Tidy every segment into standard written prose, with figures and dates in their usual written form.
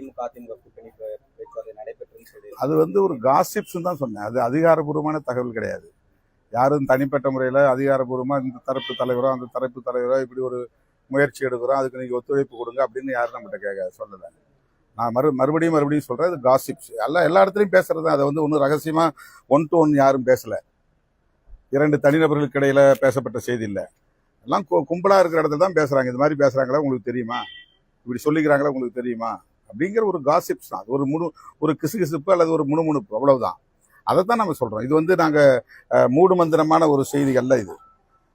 திமுக அதிமுக கூட்டணி பேச்சுவார்த்தை நடைபெற்றுன்னு சொல்லி அது வந்து ஒரு காசிப்ஸ் தான் சொன்னேன். அது அதிகாரப்பூர்வமான தகவல் கிடையாது. யாரும் தனிப்பட்ட முறையில் அதிகாரப்பூர்வமாக இந்த தரப்பு தலைவரோ அந்த தரப்பு தலைவரோ இப்படி ஒரு முயற்சி எடுக்கிறோம், அதுக்கு நீங்கள் ஒத்துழைப்பு கொடுங்க அப்படின்னு யாரும் நம்மகிட்ட சொல்லலை. நான் மறுபடியும் சொல்கிறேன், இது காசிப்ஸ். எல்லா இடத்துலையும் பேசுறது. அதை வந்து ஒன்றும் ரகசியமாக 1 to 1 யாரும் பேசலை. 2 தனிநபர்களுக்கு இடையில பேசப்பட்ட செய்தி இல்லை. எல்லாம் கும்பலாக இருக்கிற இடத்துல தான் பேசுகிறாங்க. இது மாதிரி பேசுகிறாங்களா உங்களுக்கு தெரியுமா, இப்படி சொல்லிக்கிறாங்களா உங்களுக்கு தெரியுமா அப்படிங்கிற ஒரு காசிப்ஸ் தான். ஒரு கிசுகிசுப்பு அல்லது ஒரு முணுமுணுப்பு, அவ்வளவுதான். அதைத்தான் நம்ம சொல்கிறோம். இது வந்து நாங்கள் மூடு மந்திரமான ஒரு செய்திகள்ல. இது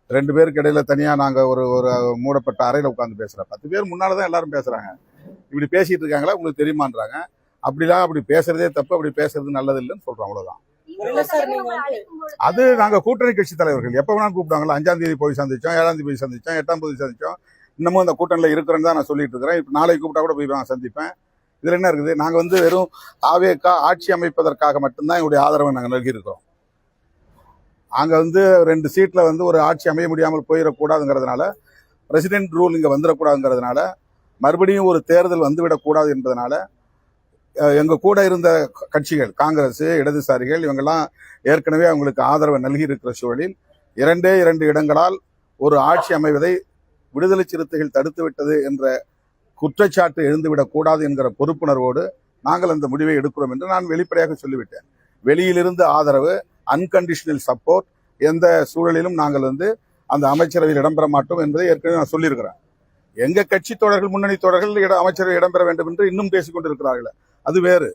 2 பேருக்கு இடையில தனியாக நாங்கள் ஒரு மூடப்பட்ட அறையில் உட்காந்து பேசுகிறோம். 10 பேர் முன்னால் தான் எல்லாரும் பேசுகிறாங்க. இப்படி பேசிட்டு இருக்காங்களா உங்களுக்கு தெரியுமான்றாங்க. அப்படி பேசுறதே தப்பு, அப்படி பேசுறது நல்லது இல்லைன்னு சொல்கிறோம், அவ்வளோதான். அது நாங்கள் கூட்டணி கட்சி தலைவர்கள் எப்போ வேணாலும் கூப்பிட்டாங்களா. 5ஆம் தேதி போய் சந்திச்சோம், 7ஆம் தேதி போய் சந்திச்சோம், 8ஆம் தேதி சந்திச்சோம். இன்னமும் அந்த கூட்டணியில் இருக்கிறேன்னு தான் நான் சொல்லிட்டு இருக்கிறேன். இப்போ நாளைக்கு கூப்பிட்டா கூட போய் நான் சந்திப்பேன். இதில் என்ன இருக்குது? நாங்கள் வந்து வெறும் தாவேகா ஆட்சி அமைப்பதற்காக மட்டும்தான் எங்களுடைய ஆதரவை நாங்கள் நல்கியிருக்கிறோம். அங்கே வந்து 2 சீட்டில் வந்து ஒரு ஆட்சி அமைய முடியாமல் போயிடக்கூடாதுங்கிறதுனால, பிரசிடென்ட் ரூல் இங்கே வந்துடக்கூடாதுங்கிறதுனால, மறுபடியும் ஒரு தேர்தல் வந்துவிடக்கூடாது என்பதனால எங்கள் கூட இருந்த கட்சிகள், காங்கிரஸ், இடதுசாரிகள், இவங்கெல்லாம் ஏற்கனவே அவங்களுக்கு ஆதரவை நல்கி இருக்கிற சூழலில் 2 இடங்களால் ஒரு ஆட்சி அமைவதை விடுதலை சிறுத்தைகள் தடுத்து விட்டது என்ற குற்றச்சாட்டு எழுந்துவிடக் கூடாது என்கிற பொறுப்புணர்வோடு நாங்கள் அந்த முடிவை எடுக்கிறோம் என்று நான் வெளிப்படையாக சொல்லிவிட்டேன். வெளியிலிருந்து ஆதரவு, அன்கண்டிஷனல் சப்போர்ட், எந்த சூழலிலும் நாங்கள் வந்து அந்த அமைச்சரவையில் இடம்பெற மாட்டோம் என்பதை ஏற்கனவே நான் சொல்லியிருக்கிறேன். எங்க கட்சி தோழர்கள், முன்னணி தோழர்கள் அமைச்சரவை இடம்பெற வேண்டும் என்று இன்னும் பேசிக் கொண்டிருக்கிறார்கள், அது வேறு.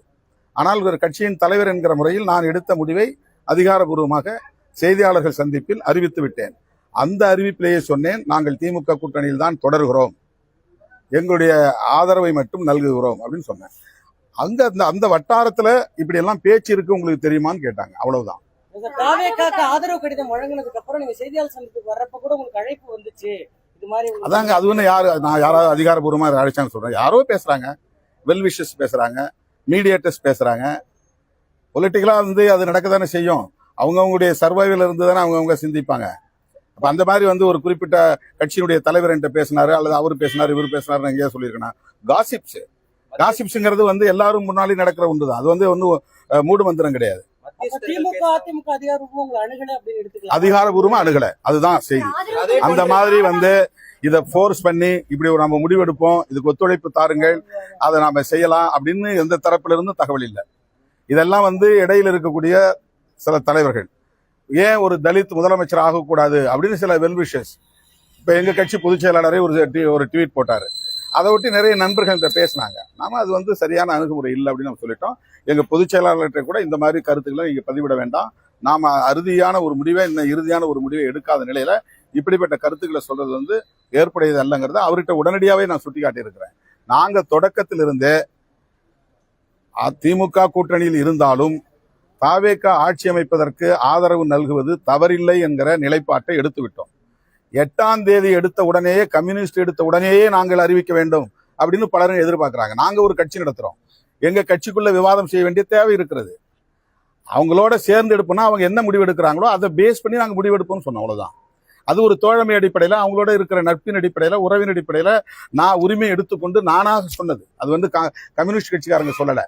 ஆனால் ஒரு கட்சியின் தலைவர் என்கிற முறையில் நான் எடுத்த முடிவை அதிகாரபூர்வமாக செய்தியாளர்கள் சந்திப்பில் அறிவித்து விட்டேன். அந்த அறிவிப்பிலேயே சொன்னேன், நாங்கள் திமுக கூட்டணியில் தான் தொடர்கிறோம், எங்களுடைய ஆதரவை மட்டும் நல்குகிறோம் அப்படின்னு சொன்னேன். அந்த வட்டாரத்துல இப்படி எல்லாம் பேச்சு இருக்கு, உங்களுக்கு தெரியுமான்னு கேட்டாங்க, அவ்வளவுதான். ஆதரவு கடிதம் வழங்கினதுக்கு அப்புறம் நீங்க செய்தியாளர் சந்திப்புக்கு வர்றப்ப கூட உங்களுக்கு அழைப்பு வந்துச்சு, இது மாதிரி அதாங்க. அது ஒண்ணு நான் யாராவது அதிகாரபூர்வமா அழைச்சான்னு சொல்றேன். யாரோ பேசுறாங்க, வெல்விஷஸ் பேசுறாங்க, மீடியேட்டர்ஸ் பேசுறாங்க. பொலிட்டிக்கலா வந்து அது நடக்கத்தானே செய்யும். அவங்கவுங்களுடைய சர்வைவல் இருந்து தானே அவங்கவுங்க சிந்திப்பாங்க. அப்ப அந்த மாதிரி வந்து ஒரு குறிப்பிட்ட கட்சியினுடைய தலைவர் என்கிட்ட பேசினாரு, அல்லது அவர் பேசினாரு, இவர் பேசினாரு எங்கேயா சொல்லியிருக்கேன். காசிப்ஸ்ங்கிறது வந்து எல்லாரும் முன்னாடி நடக்கிற ஒன்றுதான். அது வந்து ஒன்றும் மூடு மந்திரம் கிடையாது. அதிகாரபூர்வமா அணுகல, அதுதான் செய்தி. அந்த மாதிரி வந்து இதை ஃபோர்ஸ் பண்ணி இப்படி நம்ம முடிவெடுப்போம், இதுக்கு ஒத்துழைப்பு தாருங்கள், அதை நாம செய்யலாம் அப்படின்னு எந்த தரப்புல இருந்து தகவல் இல்லை. இதெல்லாம் வந்து இடையில இருக்கக்கூடிய சில தலைவர்கள், ஏன் ஒரு தலித் முதலமைச்சர் ஆகக்கூடாது அப்படின்னு சில வெல்விஷஸ். இப்ப எங்க கட்சி பொதுச் செயலாளரே ஒரு ட்வீட் போட்டாரு. அதை ஒட்டி நிறைய நண்பர்கள்ட்ட பேசினாங்க. நாம அது வந்து சரியான அணுகுமுறை இல்லை அப்படின்னு நம்ம சொல்லிட்டோம். எங்க பொதுச் செயலாளர்கிட்ட கூட இந்த மாதிரி கருத்துக்களை நீங்க பதிவிட வேண்டாம், நாம இறுதியான ஒரு முடிவை எடுக்காத நிலையில இப்படிப்பட்ட கருத்துக்களை சொல்றது வந்து ஏற்புடையது அல்லங்கிறத அவர்கிட்ட உடனடியாவே நான் சுட்டி காட்டியிருக்கிறேன். நாங்க தொடக்கத்திலிருந்தே திமுக கூட்டணியில் இருந்தாலும் தாவேகா ஆட்சி அமைப்பதற்கு ஆதரவு நல்குவது தவறில்லை என்கிற நிலைப்பாட்டை எடுத்துவிட்டோம். 8ஆம் தேதி எடுத்த உடனேயே, கம்யூனிஸ்ட் எடுத்த உடனேயே நாங்கள் அறிவிக்க வேண்டும் அப்படின்னு பலரும் எதிர்பார்க்கிறாங்க. நாங்க ஒரு கட்சி நடத்துறோம், எங்க கட்சிக்குள்ள விவாதம் செய்ய வேண்டிய தேவை இருக்கிறது. அவங்களோட சேர்ந்து எடுப்போம்னா அவங்க என்ன முடிவு எடுக்கிறாங்களோ அதை பேஸ் பண்ணி நாங்க முடிவெடுப்போம்னு சொன்னோம், அவ்வளவுதான். அது ஒரு தோழமை அடிப்படையில, அவங்களோட இருக்கிற நட்பின் அடிப்படையில, உறவின் அடிப்படையில நான் உரிமை எடுத்துக்கொண்டு நானாக சொன்னது. அது வந்து கம்யூனிஸ்ட் கட்சிக்காரங்க சொல்லல,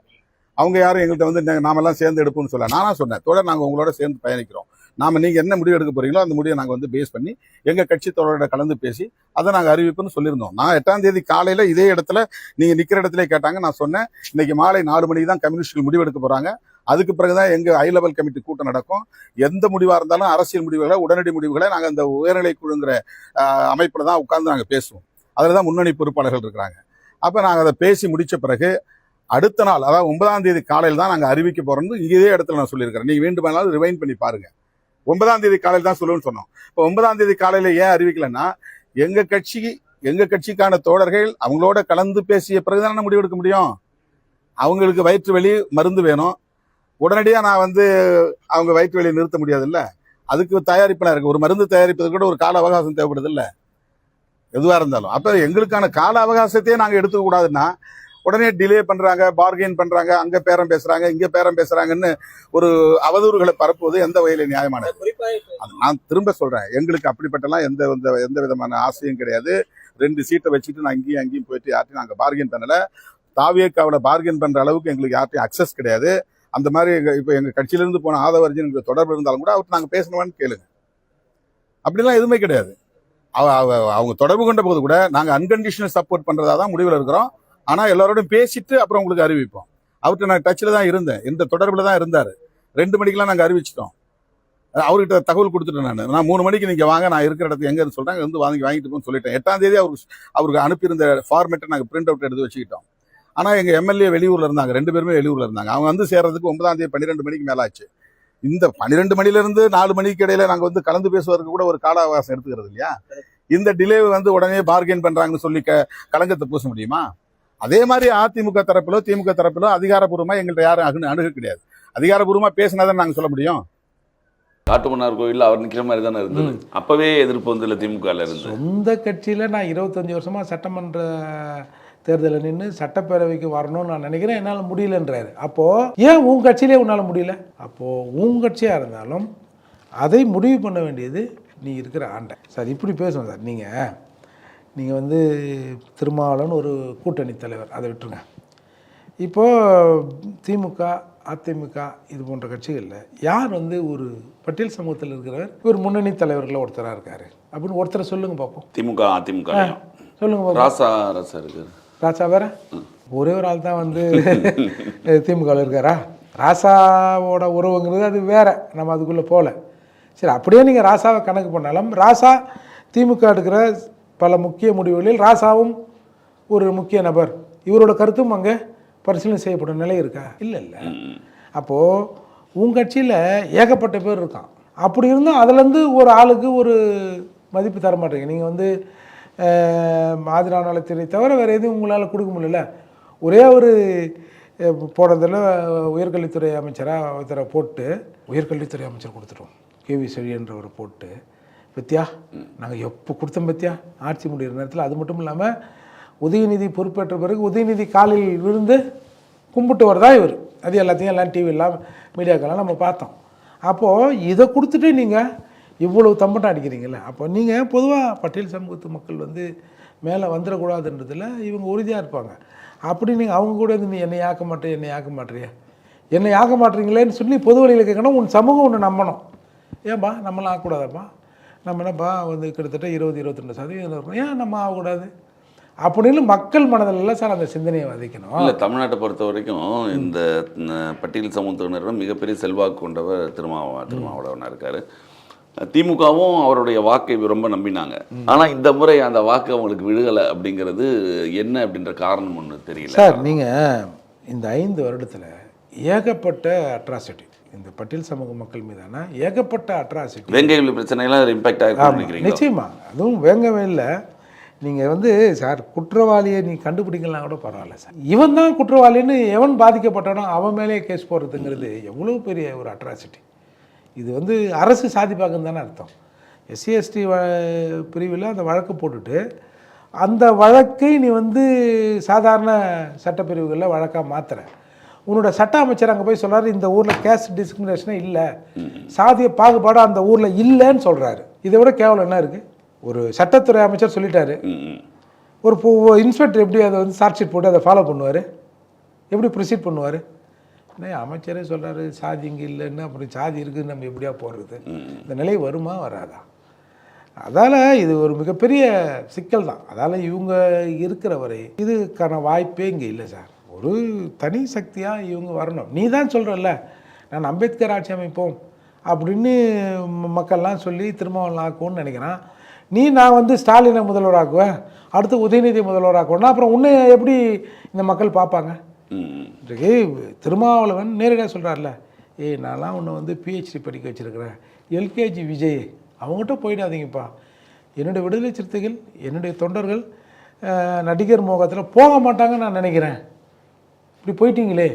அவங்க யாரும் எங்கள்கிட்ட வந்து நாமெல்லாம் சேர்ந்து எடுப்போம்னு சொல்ல, நானா சொன்னேன், தோழர் நாங்க உங்களோட சேர்ந்து பயணிக்கிறோம், நீங்க என்ன முடிவு எடுக்க போறீங்களோ அந்த முடிவை நாங்க வந்து பேஸ் பண்ணி எங்க கட்சி தோழரோட கலந்து பேசி அதை நாங்க அறிவிப்புன்னு சொல்லியிருந்தோம். நான் 8ஆம் தேதி காலையில இதே இடத்துல நீங்க நிக்கிற இடத்துல கேட்டாங்க, நான் சொன்னேன் இன்னைக்கு மாலை 4 மணிக்கு தான் கம்யூனிஸ்ட்கள் முடிவெடுக்க போறாங்க, அதுக்கு பிறகுதான் எங்க ஹை லெவல் கமிட்டி கூட்டம் நடக்கும். எந்த முடிவா இருந்தாலும் அரசியல் முடிவுகளை, உடனடி முடிவுகளை நாங்க அந்த உயர்நிலை குழுங்கிற அமைப்புல தான் உட்கார்ந்து நாங்க பேசுவோம். அதுலதான் முன்னணி பொறுப்பாளர்கள் இருக்கிறாங்க. அப்ப நாங்க அதை பேசி முடிச்ச பிறகு அடுத்த நாள், அதாவது 9ஆம் தேதி காலையில் தான் நாங்க அறிவிக்க போறோம்னு இதே இடத்துல நான் சொல்லியிருக்கிறேன். நீங்க வேண்டுமானாலும் ரிவைண்ட் பண்ணி பாருங்க. 9ஆம் தேதி காலையில் தான் சொல்லுன்னு சொன்னோம். இப்போ 9ஆம் தேதி காலையில ஏன் அறிவிக்கலன்னா, எங்க கட்சிக்கான தோழர்கள் அவங்களோட கலந்து பேசிய பிறகுதான் முடிவெடுக்க முடியும். அவங்களுக்கு வயிற்று வலி மருந்து வேணும், உடனடியா நான் வந்து அவங்க வயிற்று வலியை நிறுத்த முடியாது இல்ல, அதுக்கு தயாரிப்பெல்லாம் இருக்கு. ஒரு மருந்து தயாரிப்பது கூட ஒரு கால அவகாசம் தேவைப்படுது இல்ல, எதுவா இருந்தாலும். அப்ப எங்களுக்கான கால அவகாசத்தையே நாங்க எடுத்துக்க கூடாதுன்னா உடனே டிலே பண்றாங்க, பார்கெயின் பண்றாங்க, அங்க பேரம் பேசுறாங்க, இங்க பேரம் பேசுறாங்கன்னு ஒரு அவதூறுகளை பரப்புவது எந்த வகையில நியாயமானது? நான் திரும்ப சொல்றேன், எங்களுக்கு அப்படிப்பட்டலாம் எந்த விதமான ஆசையும் கிடையாது. 2 சீட்டை வச்சுட்டு நான் இங்கேயும் அங்கேயும் போயிட்டு யார்ட்டையும் நாங்க பார்கெயின் பண்ணல. தாவேக்காவில் பார்கெயின் பண்ற அளவுக்கு எங்களுக்கு யார்ட்டையும் அக்சஸ் கிடையாது. அந்த மாதிரி இப்போ எங்க கட்சியிலிருந்து போன ஆதவர்ஜன் எங்களுக்கு தொடர்பு இருந்தாலும் கூட அவர்கிட்ட நாங்கள் பேசணுமான்னு கேளுங்க. அப்படிலாம் எதுவுமே கிடையாது. அவங்க தொடர்பு கொண்ட போது கூட நாங்கள் அன்கண்டிஷனல் சப்போர்ட் பண்றதா தான் முடிவில் இருக்கிறோம். ஆனா எல்லாரோடையும் பேசிட்டு அப்புறம் உங்களுக்கு அறிவிப்போம். அவர்கிட்ட நான் டச்சில் தான் இருந்தேன், இந்த தொடர்பில் தான் இருந்தார். 2 மணிக்கெல்லாம் நாங்கள் அறிவிச்சிட்டோம். அவர்கிட்ட தகவல் கொடுத்துட்டேன். நான் 3 மணிக்கு நீங்க வாங்க, நான் இருக்கிற இடத்துக்கு எங்க சொல்றாங்க வந்து வாங்கிட்டு போன்னு சொல்லிட்டேன். 8ஆம் தேதி அவருக்கு அனுப்பியிருந்த ஃபார்மேட்டை நாங்கள் பிரிண்ட் அவுட் எடுத்து வச்சுக்கிட்டோம். ஆனா எங்க எம்எல்ஏ வெளியூர்ல இருந்தாங்க, 2 பேருமே வெளியூர்ல இருந்தாங்க. அவங்க வந்து சேர்றதுக்கு 9ஆம் தேதி 12 மணிக்கு மேல ஆச்சு. இந்த 12 மணில இருந்து 4 மணிக்கு இடையில நாங்க வந்து கலந்து பேசுவதற்கு கூட ஒரு கால அவகாசம் எடுத்துக்கிறது இல்லையா? இந்த டிலே வந்து உடனே பார்கெயின் பண்றாங்கன்னு சொல்லி களங்கத்தை பூச முடியுமா? அதே மாதிரி அதிமுக தரப்பிலோ திமுக தரப்பிலோ அதிகாரப்பூர்வமா எங்கள்கிட்ட யாரும் அணுக கிடையாது. அதிகாரப்பூர்வமா பேசினாதான் நாங்க சொல்ல முடியும். காட்டுமன்னார் கோயிலில் அவர் நிற்கிற மாதிரி தானே இருந்தது. அப்பவே எதிர்ப்பு வந்து இல்லை திமுகவில் இருந்து. சொந்த கட்சியில் நான் 25 வருஷமா சட்டமன்ற தேர்தலில் நின்று சட்டப்பேரவைக்கு வரணும்னு நான் நினைக்கிறேன், என்னால் முடியலன்றாரு. அப்போது ஏன் உன் கட்சியிலே உன்னால் முடியல? அப்போது உன் கட்சியாக இருந்தாலும் அதை முடிவு பண்ண வேண்டியது நீ இருக்கிற ஆண்டை. சார் இப்படி பேசுவோம் சார். நீங்கள் வந்து திருமாவளவன் ஒரு கூட்டணி தலைவர், அதை விட்டுருங்க. இப்போது திமுக அதிமுக இது போன்ற கட்சிகளில் யார் வந்து ஒரு பட்டியல் சமூகத்தில் இருக்கிறவர் ஒரு முன்னணி தலைவர்களில் ஒருத்தராக இருக்காரு அப்படின்னு ஒருத்தரை சொல்லுங்க பார்ப்போம். திமுக அதிமுக சொல்லுங்க பார்ப்போம். ராசா இருக்கு. ராசா வேற ஒரே ஒரு ஆள் தான் வந்து திமுகவில் இருக்காரா? ராசாவோட உறவுங்கிறது அது வேற, நம்ம அதுக்குள்ளே போகல. சரி, அப்படியே நீங்கள் ராசாவை கணக்கு பண்ணாலும் ராசா திமுக எடுக்கிற பல முக்கிய முடிவுகளில் ராசாவும் ஒரு முக்கிய நபர். இவரோட கருத்தும் அங்கே பரிசீலனை செய்யப்படும் நிலை இருக்கா? இல்லை. அப்போது உங்கள் கட்சியில் ஏகப்பட்ட பேர் இருக்கான். அப்படி இருந்தால் அதுலேருந்து ஒரு ஆளுக்கு ஒரு மதிப்பு தர மாட்டேங்க. நீங்கள் வந்து ஆதிரான நலத்துறை தவிர வேறு எதுவும் உங்களால் கொடுக்க முடியல. ஒரே ஒரு போடுறதில் உயர்கல்வித்துறை அமைச்சராக ஒருத்தரை போட்டு உயர்கல்வித்துறை அமைச்சர் கொடுத்துட்டோம், கேவி செழியன்றவரை போட்டு பத்தியா நாங்கள் எப்போ கொடுத்தோம் பத்தியா ஆட்சி முடிகிற நேரத்தில். அது மட்டும் இல்லாமல் உதயநிதி பொறுப்பேற்ற பிறகு உதயநிதி காலில் விழுந்து கும்பிட்டு தான் இவர். அது எல்லாம் டிவியெல்லாம் மீடியாக்கெல்லாம் நம்ம பார்த்தோம். அப்போது இதை கொடுத்துட்டு நீங்கள் இவ்வளவு தம்பட்டம் அடிக்கிறீங்களே, அப்போ நீங்கள் பொதுவாக பட்டியல் சமூகத்து மக்கள் வந்து மேலே வந்துடக்கூடாதுன்றதில் இவங்க உறுதியாக இருப்பாங்க. அப்படி நீங்கள் அவங்க கூட இருந்து நீ என்னை ஆக்க மாட்டேறியா என்னை ஆக்க மாட்டீங்களேன்னு சொல்லி பொது வழியில் கேட்கணும். உன் சமூகம் ஒன்று நம்பணும். ஏன்பா நம்மளாம் ஆகக்கூடாதாப்பா? நம்ம என்னப்பா வந்து கிட்டத்தட்ட 20-22% இருக்கணும், ஏன் நம்ம ஆகக்கூடாது அப்படின்னு மக்கள் மனதில் சார் அந்த சிந்தனையை விதைக்கணும். இல்லை, தமிழ்நாட்டை பொறுத்த வரைக்கும் இந்த பட்டியல் சமூகத்தினரும் மிகப்பெரிய செல்வாக்கு கொண்டவர் திருமாவளவனாக இருக்கார். திமுகவும் அவருடைய வாக்கை ரொம்ப நம்பினாங்க. ஆனால் இந்த முறை அந்த வாக்கு அவங்களுக்கு விழுகலை அப்படிங்கிறது என்ன அப்படின்ற காரணம் ஒன்று தெரியல. சார் நீங்கள் இந்த 5 வருடத்தில் ஏகப்பட்ட அட்ராசிட்டி இந்த பட்டியல் சமூக மக்கள் மீதான ஏகப்பட்ட அட்ராசிட்டி, வேங்கையில் பிரச்சனைலாம் இம்பாக்ட் ஆகிருக்கு. நிச்சயமாக அதுவும் வேங்கவே இல்லை. நீங்கள் வந்து சார் குற்றவாளியை நீ கண்டுபிடிக்கலாம் கூட பரவாயில்ல சார், இவன் தான் குற்றவாளின்னு எவன் பாதிக்கப்பட்டானோ அவன் மேலே கேஸ் போடுறதுங்கிறது எவ்வளோ பெரிய ஒரு அட்ராசிட்டி. இது வந்து அரசு சாதி பார்க்குன்னு தானே அர்த்தம். எஸ்சி எஸ்டி பிரிவில் அந்த வழக்கு போட்டுட்டு அந்த வழக்கை நீ வந்து சாதாரண சட்டப்பிரிவுகளில் வழக்காக மாற்றுற. உன்னோட சட்ட அமைச்சர் அங்கே போய் சொல்கிறாரு இந்த ஊரில் கேஸ்ட் டிஸ்கிரிமினேஷனே இல்லை, சாதிய பாகுபாடு அந்த ஊரில் இல்லைன்னு சொல்கிறாரு. இதை விட கேவலம் என்ன இருக்குது? ஒரு சட்டத்துறை அமைச்சர் சொல்லிட்டாரு, ஒரு இன்ஸ்பெக்டர் எப்படி அதை வந்து சார்ஜ் ஷீட் போட்டு அதை ஃபாலோ பண்ணுவார், எப்படி ப்ரொசீட் பண்ணுவார்? அமைச்சரே சொல்கிறாரு சாதி இங்கே இல்லைன்னு, அப்படி சாதி இருக்குதுன்னு நம்ம எப்படியா போடுறது? இந்த நிலை வருமா வராதா? அதால் இது ஒரு மிகப்பெரிய சிக்கல் தான். அதால் இவங்க இருக்கிற வரை இதுக்கான வாய்ப்பே இங்கே இல்லை சார். ஒரு தனி சக்தியாக இவங்க வரணும். நீ தான் சொல்கிறல்ல நான் அம்பேத்கர் ஆட்சி அமைப்போம் அப்படின்னு மக்கள்லாம் சொல்லி திருமாவளவன் ஆக்குவோன்னு நினைக்கிறான். நான் வந்து ஸ்டாலினை முதல்வராக்குவேன், அடுத்து உதயநிதி முதல்வராக்குவேன்னா அப்புறம் உன்னை எப்படி இந்த மக்கள் பார்ப்பாங்க? இன்றைக்கு திருமாவளவன் நேரடியாக சொல்கிறார்ல, நான்லாம் உன்னை வந்து பிஹெச்டி படிக்க வச்சுருக்கிறேன், எல்கேஜி விஜய் அவங்ககிட்ட போயிடாதீங்கப்பா, என்னுடைய விடுதலை சிறுத்தைகள் என்னுடைய தொண்டர்கள் நடிகர் மோகத்தில் போக மாட்டாங்கன்னு நான் நினைக்கிறேன், இப்படி போயிட்டீங்களே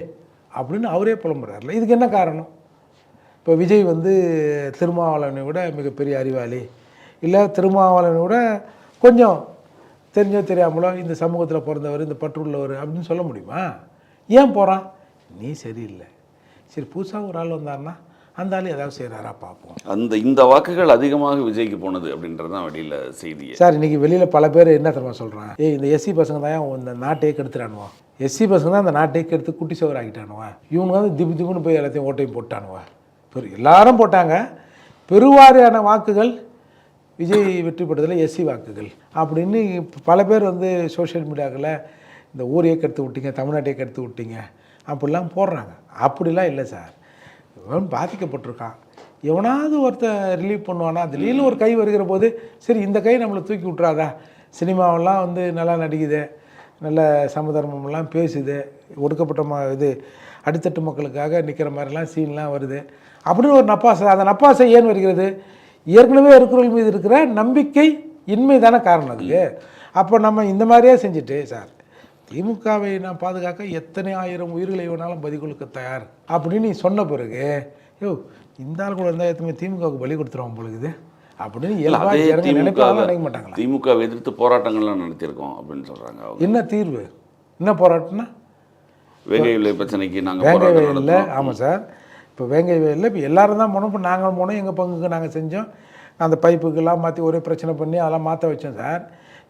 அப்படின்னு அவரே புலம்புறாருல. இதுக்கு என்ன காரணம்? இப்போ விஜய் வந்து திருமாவளவனை விட மிகப்பெரிய அறிவாளி, இல்லை திருமாவளவனை விட கொஞ்சம் தெரிஞ்சோ தெரியாமலோ இந்த சமூகத்தில் பிறந்தவர், இந்த பற்றுள்ளவர் அப்படின்னு சொல்ல முடியுமா? ஏன் போகிறான்? நீ சரியில்லை. சரி, புதுசாக ஒரு ஆள் வந்தார்னா அந்த ஆள் ஏதாவது செய்கிறாரா பார்ப்போம். இந்த வாக்குகள் அதிகமாக விஜய்க்கு போனது அப்படின்றது தான் வெளியில் செய்தி. சார் இன்றைக்கி வெளியில் பல பேர் என்ன தெரியுமா சொல்கிறான், இந்த எஸ்சி பசங்க தான் இந்த நாட்டையே கெடுத்துறானுவோம், எஸ்சி பசங்க தான் அந்த நாட்டை கெடுத்து குட்டி சவர் ஆகிட்டானுவன். இவனுங்க வந்து திப்பு திப்புன்னு போய் எல்லாத்தையும் ஓட்டையும் போட்டானுவன். எல்லாரும் போட்டாங்க. பெருவாரியான வாக்குகள் விஜய் வெற்றி பெற்றதில் எஸ்சி வாக்குகள் அப்படின்னு பல பேர் வந்து சோஷியல் மீடியாக்களில் இந்த ஊரையே கெடுத்து விட்டீங்க, தமிழ்நாட்டையே கெடுத்து விட்டீங்க அப்படிலாம் போடுறாங்க. அப்படிலாம் இல்லை சார். இவன் பாதிக்கப்பட்டிருக்கான், எவனாவது ஒருத்தர் ரிலீவ் பண்ணுவானா? திடீர்னு ஒரு கை வருகிற போது சரி இந்த கை நம்மளை தூக்கி விட்றாதா? சினிமாவெல்லாம் வந்து நல்லா நடிக்குது, நல்ல சமதர்மம்லாம் பேசுது, ஒடுக்கப்பட்ட இது அடித்தட்டு மக்களுக்காக நிற்கிற மாதிரிலாம் சீன்லாம் வருது அப்படின்னு ஒரு நப்பாசை. அந்த நப்பாசை ஏன் வருகிறது? ஏற்கனவே இருக்கிறவர்கள் மீது இருக்கிற நம்பிக்கை இன்மை தானே காரணம் அதுக்கு. அப்போ நம்ம இந்த மாதிரியே செஞ்சுட்டு சார் திமுகவை நான் பாதுகாக்க எத்தனை ஆயிரம் உயிர்களை வேணாலும் பலி கொடுக்க தயார் அப்படின்னு நீ சொன்ன பிறகு இந்த ஆள் கூட இருந்தால் எத்தனை திமுகவுக்கு பலி கொடுத்துருவோம் பொழுது அப்படின்னு நினைக்க மாட்டாங்களா? திமுக எதிர்த்து போராட்டங்கள்லாம் நடத்தியிருக்கோம் அப்படின்னு சொல்றாங்க. என்ன தீர்வு, என்ன போராட்டம்னா வேங்கை விலை பிரச்சனைக்கு நாங்கள் வேங்கை வயலில். ஆமாம் சார், இப்போ வேங்கை வயலில் இப்போ எல்லாரும் தான் போனோம். இப்போ நாங்கள் போனோம், எங்கள் பங்குக்கு நாங்கள் செஞ்சோம். அந்த பைப்புக்கெல்லாம் மாற்றி ஒரே பிரச்சனை பண்ணி அதெல்லாம் மாற்ற வச்சோம் சார்.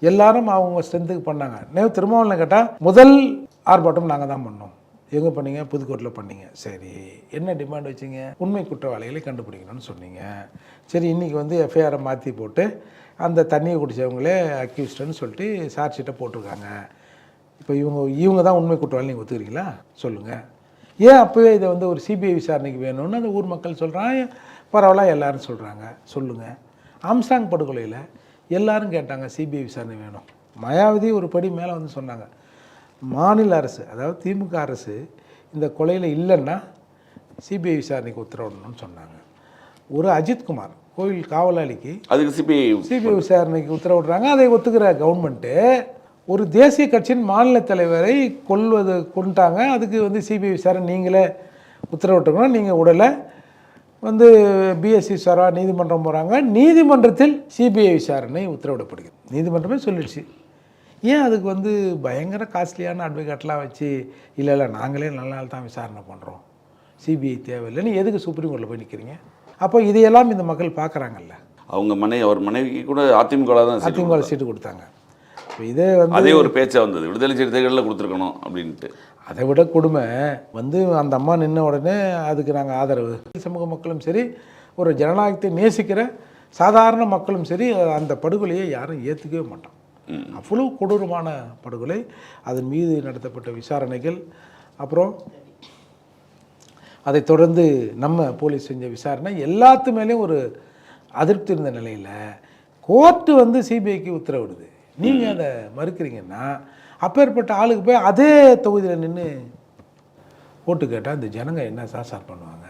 எல்லாரும் அவங்க ஸ்ட்ரென்த்துக்கு பண்ணாங்க. திருமாவளவன் கேட்டால் முதல் ஆர்ப்பாட்டம் நாங்கள் தான் பண்ணோம். எங்கே பண்ணீங்க? புதுக்கோட்டையில் பண்ணீங்க. சரி, என்ன டிமாண்ட் வச்சிங்க? உண்மை குற்றவாளிகளை கண்டுபிடிக்கணும்னு சொன்னீங்க. சரி, இன்றைக்கி வந்து எஃப்ஐஆரை மாற்றி போட்டு அந்த தண்ணியை குடித்தவங்களே அக்யூஸ்டுன்னு சொல்லிட்டு சார்ஜ் ஷீட்டை போட்டிருக்காங்க. இப்போ இவங்க தான் உண்மை குற்றவாளி நீங்கள் ஒத்துக்கிறீங்களா? சொல்லுங்கள். ஏன் அப்போவே இதை வந்து ஒரு சிபிஐ விசாரணைக்கு வேணும்னு அந்த ஊர் மக்கள் சொல்கிறாங்க. பரவாயில்ல, எல்லாரும் சொல்கிறாங்க. சொல்லுங்கள். ஆம்ஸ்ட்ராங் படுகொலையில் எல்லாரும் கேட்டாங்க சிபிஐ விசாரணை வேணும். மாயாவதி ஒரு படி மேலே வந்து சொன்னாங்க, மாநில அரசு அதாவது திமுக அரசு இந்த கொலையில் இல்லைன்னா சிபிஐ விசாரணைக்கு உத்தரவிடணும்னு சொன்னாங்க. ஒரு அஜித்குமார் கோவில் காவலாளிக்கு அதுக்கு சிபிஐ விசாரணைக்கு உத்தரவிடுறாங்க. அதை ஒத்துக்கிற கவர்மெண்ட்டு ஒரு தேசிய கட்சியின் மாநில தலைவரை கொண்டுட்டாங்க. அதுக்கு வந்து சிபிஐ விசாரணை நீங்களே உத்தரவிட்டுக்கணும். நீங்கள் உடலை வந்து பிஎஸ்சி சாரா நீதிமன்றம் போகிறாங்க. நீதிமன்றத்தில் சிபிஐ விசாரணை உத்தரவிடப்படுகிறது. நீதிமன்றமே சொல்லிடுச்சு. ஏன் அதுக்கு வந்து பயங்கர காஸ்ட்லியான அட்வொகேட்லாம் வச்சு இல்லை நாங்களே நல்ல நாள் தான் விசாரணை பண்ணுறோம், சிபிஐ தேவையில்லைன்னு எதுக்கு சுப்ரீம் கோர்ட்டில் போய் நிற்கிறீங்க? அப்போ இதையெல்லாம் இந்த மக்கள் பார்க்குறாங்கல்ல. அவங்க அவர் மனைவிக்கு கூட அதிமுக சீட்டு கொடுத்தாங்க. இப்போ இதே வந்து அதே ஒரு பேச்சா வந்தது, விடுதலை சிறுத்தைகளில் கொடுத்துருக்கணும் அப்படின்ட்டு. அதை விட கொடுமை வந்து அந்த அம்மா நின்ன உடனே அதுக்கு நாங்கள் ஆதரவு. சமூக மக்களும் சரி, ஒரு ஜனநாயகத்தை நேசிக்கிற சாதாரண மக்களும் சரி, அந்த படுகொலையை யாரும் ஏற்றுக்கவே மாட்டோம். அவ்வளோ கொடூரமான படுகொலை. அதன் மீது நடத்தப்பட்ட விசாரணைகள், அப்புறம் அதை தொடர்ந்து நம்ம போலீஸ் செஞ்ச விசாரணை எல்லாத்து மேலேயும் ஒரு அதிருப்தி இருந்த நிலையில் கோர்ட்டு வந்து சிபிஐக்கு உத்தரவிடுது. நீங்கள் அதை மறுக்கிறீங்கன்னா அப்பேற்பட்ட ஆளுக்கு போய் அதே தொகுதியில் நின்று ஓட்டு கேட்டால் இந்த ஜனங்க என்ன சார் பண்ணுவாங்க?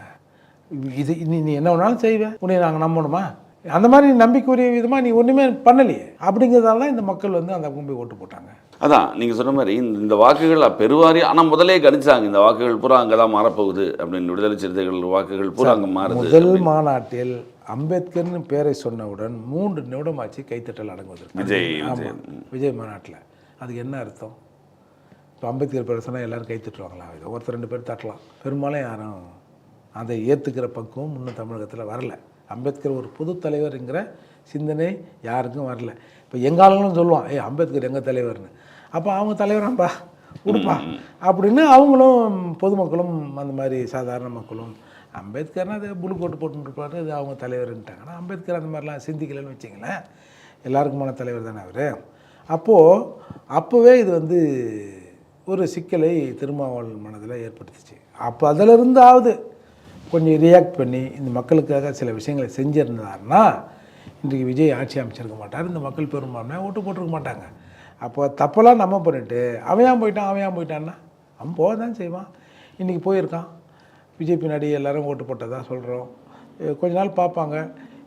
இது நீ என்ன வேணாலும் செய்வேன், உன்னை நாங்கள் நம்பணுமா? அந்த மாதிரி நம்பிக்கைக்குரிய விதமாக நீ ஒன்றுமே பண்ணலையே. அப்படிங்கிறதால தான் இந்த மக்கள் வந்து அந்த போய் ஓட்டு போட்டாங்க. அதான் நீங்கள் சொன்ன மாதிரி இந்த வாக்குகள் பெருவாரி, ஆனால் முதலே கணிச்சாங்க இந்த வாக்குகள் பூரா அங்கே தான் மாறப்போகுது அப்படின்னு. விடுதலை சிறுத்தைகள் வாக்குகள் பூரா அங்கே மாறுது. முதல் மாநாட்டில் அம்பேத்கர்னு பேரை சொன்னவுடன் 3 நிமிடம் ஆச்சு கைத்தட்டல் அடங்குவதற்கு. விஜய் மாநாட்டில் அதுக்கு என்ன அர்த்தம்? இப்போ அம்பேத்கர் பேரை சொன்னால் எல்லோரும் கைத்தட்டுவாங்களா? இது ஒருத்தர் 2 பேர் தட்டலாம். பெரும்பாலும் யாரும் அதை ஏற்றுக்கிற பக்குவம் இன்னும் தமிழகத்தில் வரல. அம்பேத்கர் ஒரு பொது தலைவருங்கிற சிந்தனை யாருக்கும் வரல. இப்போ எங்காலங்களும் சொல்லுவான், அம்பேத்கர் எங்கள் தலைவர்னு. அப்போ அவங்க தலைவராம்பா கொடுப்பா அப்படின்னு அவங்களும் பொதுமக்களும் அந்த மாதிரி சாதாரண மக்களும் அம்பேத்கர்னா அது புழு கோட்டு போட்டுருப்பாரு, அது அவங்க தலைவர்ன்ட்டாங்க. ஆனால் அம்பேத்கர் அந்த மாதிரிலாம் சிந்திக்கலன்னு வச்சிங்களேன். எல்லாருக்குமான தலைவர் தானே அவர். அப்போவே இது வந்து ஒரு சிக்கலை திருமாவளவன் மனதில் ஏற்படுத்துச்சு. அப்போ அதிலிருந்தாவது கொஞ்சம் ரியாக்ட் பண்ணி இந்த மக்களுக்காக சில விஷயங்களை செஞ்சுருந்தாருன்னா இன்றைக்கு விஜய் ஆட்சி அமைச்சிருக்க மாட்டார். இந்த மக்கள் பெரும்பான்மையாக ஓட்டு போட்டிருக்க மாட்டாங்க. அப்போ தப்பெல்லாம் நம்ம பண்ணிவிட்டு அவன் போயிட்டான்னா அவன் போக தான் செய்வான். இன்றைக்கி போயிருக்கான், விஜய் பின்னாடி எல்லோரும் ஓட்டு போட்டதாக சொல்கிறோம். கொஞ்ச நாள் பார்ப்பாங்க.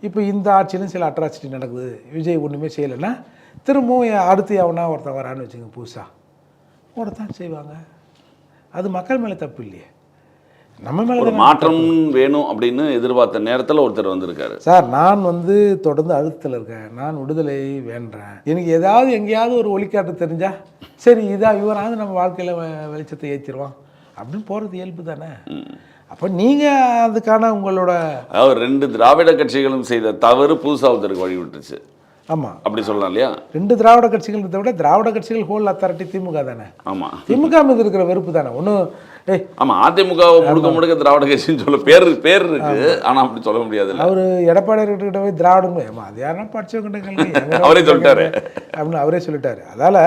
இப்போ இந்த ஆட்சியிலும் சில அட்ராசிட்டி நடக்குது, விஜய் ஒன்றுமே செய்யலைன்னா திரும்பவும் அடுத்து எவனா ஒருத்தன் வரான்னு வச்சுங்க புதுசாக ஓடத்தான் செய்வாங்க. அது மக்கள் மேலே தப்பு இல்லையே, நம்ம மேலே ஒரு மாற்றம் வேணும் அப்படின்னு எதிர்பார்த்த நேரத்தில் ஒருத்தர் வந்திருக்காரு. சார் நான் வந்து தொடர்ந்து அழுத்தத்தில் இருக்கேன். நான் விடுதலை வேண்டேன். எனக்கு ஏதாவது எங்கேயாவது ஒரு ஒளிக்காட்டு தெரிஞ்சா சரி இவராவது நம்ம வாழ்க்கையில் வெளிச்சத்தை ஏற்றிடுவான் அப்படின்னு போகிறது இயல்பு தானே. அப்போ நீங்கள் அதுக்கான உங்களோட 2 திராவிட கட்சிகளும் செய்த தவறு புதுசாக ஒருத்தருக்கு வழிவிட்டுருச்சு. ஆமாம், அப்படி சொல்லலாம் இல்லையா? 2 திராவிட கட்சிகள் விட திராவிட கட்சிகள் ஹோல் அத்தாரிட்டி திமுக தானே. ஆமா, திமுக மீது இருக்கிற வெறுப்பு தானே ஒன்றும். ஆமா, அதிமுக முழுக்க திராவிட கட்சின்னு சொல்ல பேர் இருக்கு, ஆனா அப்படி சொல்ல முடியாது. அவர் எடப்பாடி கிட்ட போய் திராவிடம் அது யாருன்னா படிச்சவங்க அவரே சொல்லிட்டாரு அப்படின்னு அவரே சொல்லிட்டாரு. அதால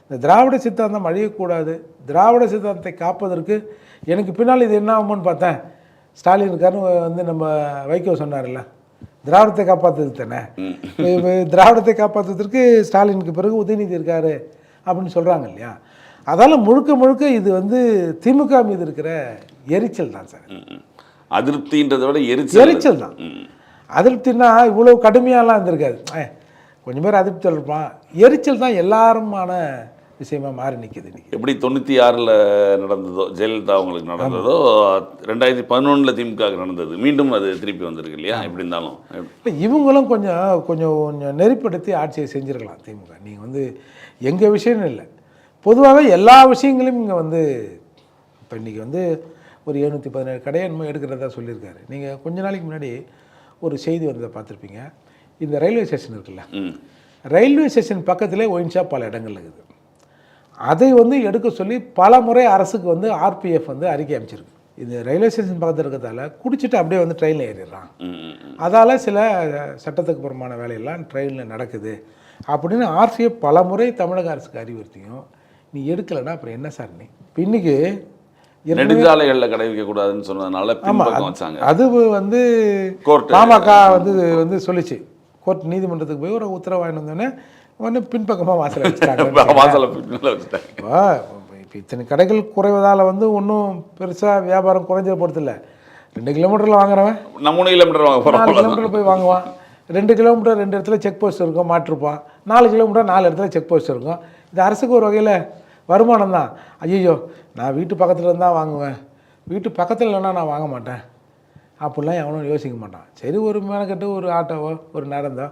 இந்த திராவிட சித்தாந்தம் அழியக்கூடாது, திராவிட சித்தாந்தத்தை காப்பதற்கு எனக்கு பின்னால் இது என்ன ஆகும்னு பார்த்தேன். ஸ்டாலின் இருக்காருன்னு வந்து நம்ம வைகோ சொன்னார்ல, திராவிடத்தை காப்பாற்றுறது தானே. திராவிடத்தை காப்பாற்றுவதற்கு ஸ்டாலினுக்கு பிறகு உதயநிதி இருக்காரு அப்படின்னு சொல்கிறாங்க இல்லையா. அதால் முழுக்க இது வந்து திமுக மீது இருக்கிற எரிச்சல் தான் சார். அதிருப்தின்றதை விட எரிச்சல் தான். அதிருப்தினா இவ்வளோ கடுமையாலாம் இருந்திருக்காது, கொஞ்சம் பேர் அதிருப்தி இருப்பான். எரிச்சல் தான் எல்லாருமான விஷயமா மாறி நிற்கிது இன்னைக்கு. எப்படி 96ல் நடந்ததோ, ஜெயலலிதா அவங்களுக்கு நடந்ததோ, 2011 திமுக நடந்தது, மீண்டும் அது திருப்பி வந்திருக்கு இல்லையா. எப்படி இருந்தாலும் இப்போ இவங்களும் கொஞ்சம் நெறிப்படுத்தி ஆட்சியை செஞ்சுருக்கலாம் திமுக. நீங்கள் வந்து எங்கள் விஷயம்னு இல்லை, பொதுவாகவே எல்லா விஷயங்களையும் இங்கே வந்து இப்போ இன்றைக்கி வந்து ஒரு 717 கடையை என்னமோ எடுக்கிறதா சொல்லியிருக்காரு. நீங்கள் கொஞ்ச நாளைக்கு முன்னாடி ஒரு செய்தி வந்ததை பார்த்துருப்பீங்க. இந்த ரயில்வே ஸ்டேஷன் இருக்குல்ல, ரயில்வே ஸ்டேஷன் பக்கத்திலே ஒயின் ஷாப் பல இடங்கள் இருக்குது. அதை வந்து எடுக்க சொல்லி பல முறை அரசுக்கு வந்து RPF வந்து அறிக்கை அமைச்சிருக்கு. இந்த ரயில்வே ஸ்டேஷன் பக்கத்தில் இருக்கிறதால குடிச்சிட்டு அப்படியே வந்து ட்ரெயினில் ஏறிடுறான், அதால் சில சட்டத்துக்கு புறமான வேலையெல்லாம் ட்ரெயினில் நடக்குது அப்படின்னு RPF பல முறை தமிழக அரசுக்கு அறிவுறுத்தியும் நீ எடுக்கலைன்னா அப்புறம் என்ன சார் நீ. இப்போ இன்றைக்கி நெடுஞ்சாலைகளில் கடை வைக்கக்கூடாதுன்னு சொன்னதுனால வச்சாங்க. அது வந்து பாமக வந்து சொல்லிச்சு. கோர்ட் நீதிமன்றத்துக்கு போய் ஒரு உத்தரவு வாங்கிட்டு வந்தோடனே ஒன்று பின்பக்கமாக வாசலை வச்சுட்டாங்க. இப்போ இத்தனை கடைகள் குறைவதால் வந்து ஒன்றும் பெருசாக வியாபாரம் குறைஞ்சது போகிறதில்ல. 2 கிலோமீட்டரில் வாங்குறவன் 3 கிலோமீட்டர் வாங்க போகிறோம், 4 கிலோமீட்டர் போய் வாங்குவான். 2 கிலோமீட்டர் 2 இடத்துல செக் போஸ்ட் இருக்கும், மாட்டிருப்பான். 4 கிலோமீட்டர் 4 இடத்துல செக் போஸ்ட் இருக்கும். இது அரசுக்கு ஒரு வகையில் வருமானம் தான். ஐயோ நான் வீட்டு பக்கத்தில் இருந்தால் வாங்குவேன், வீட்டு பக்கத்தில் இல்லைன்னா நான் வாங்க மாட்டேன் அப்படிலாம் எவனும் யோசிக்க மாட்டான். சரி, ஒரு மேனக்கட்டு ஒரு ஆட்டோவோ ஒரு நடந்தோ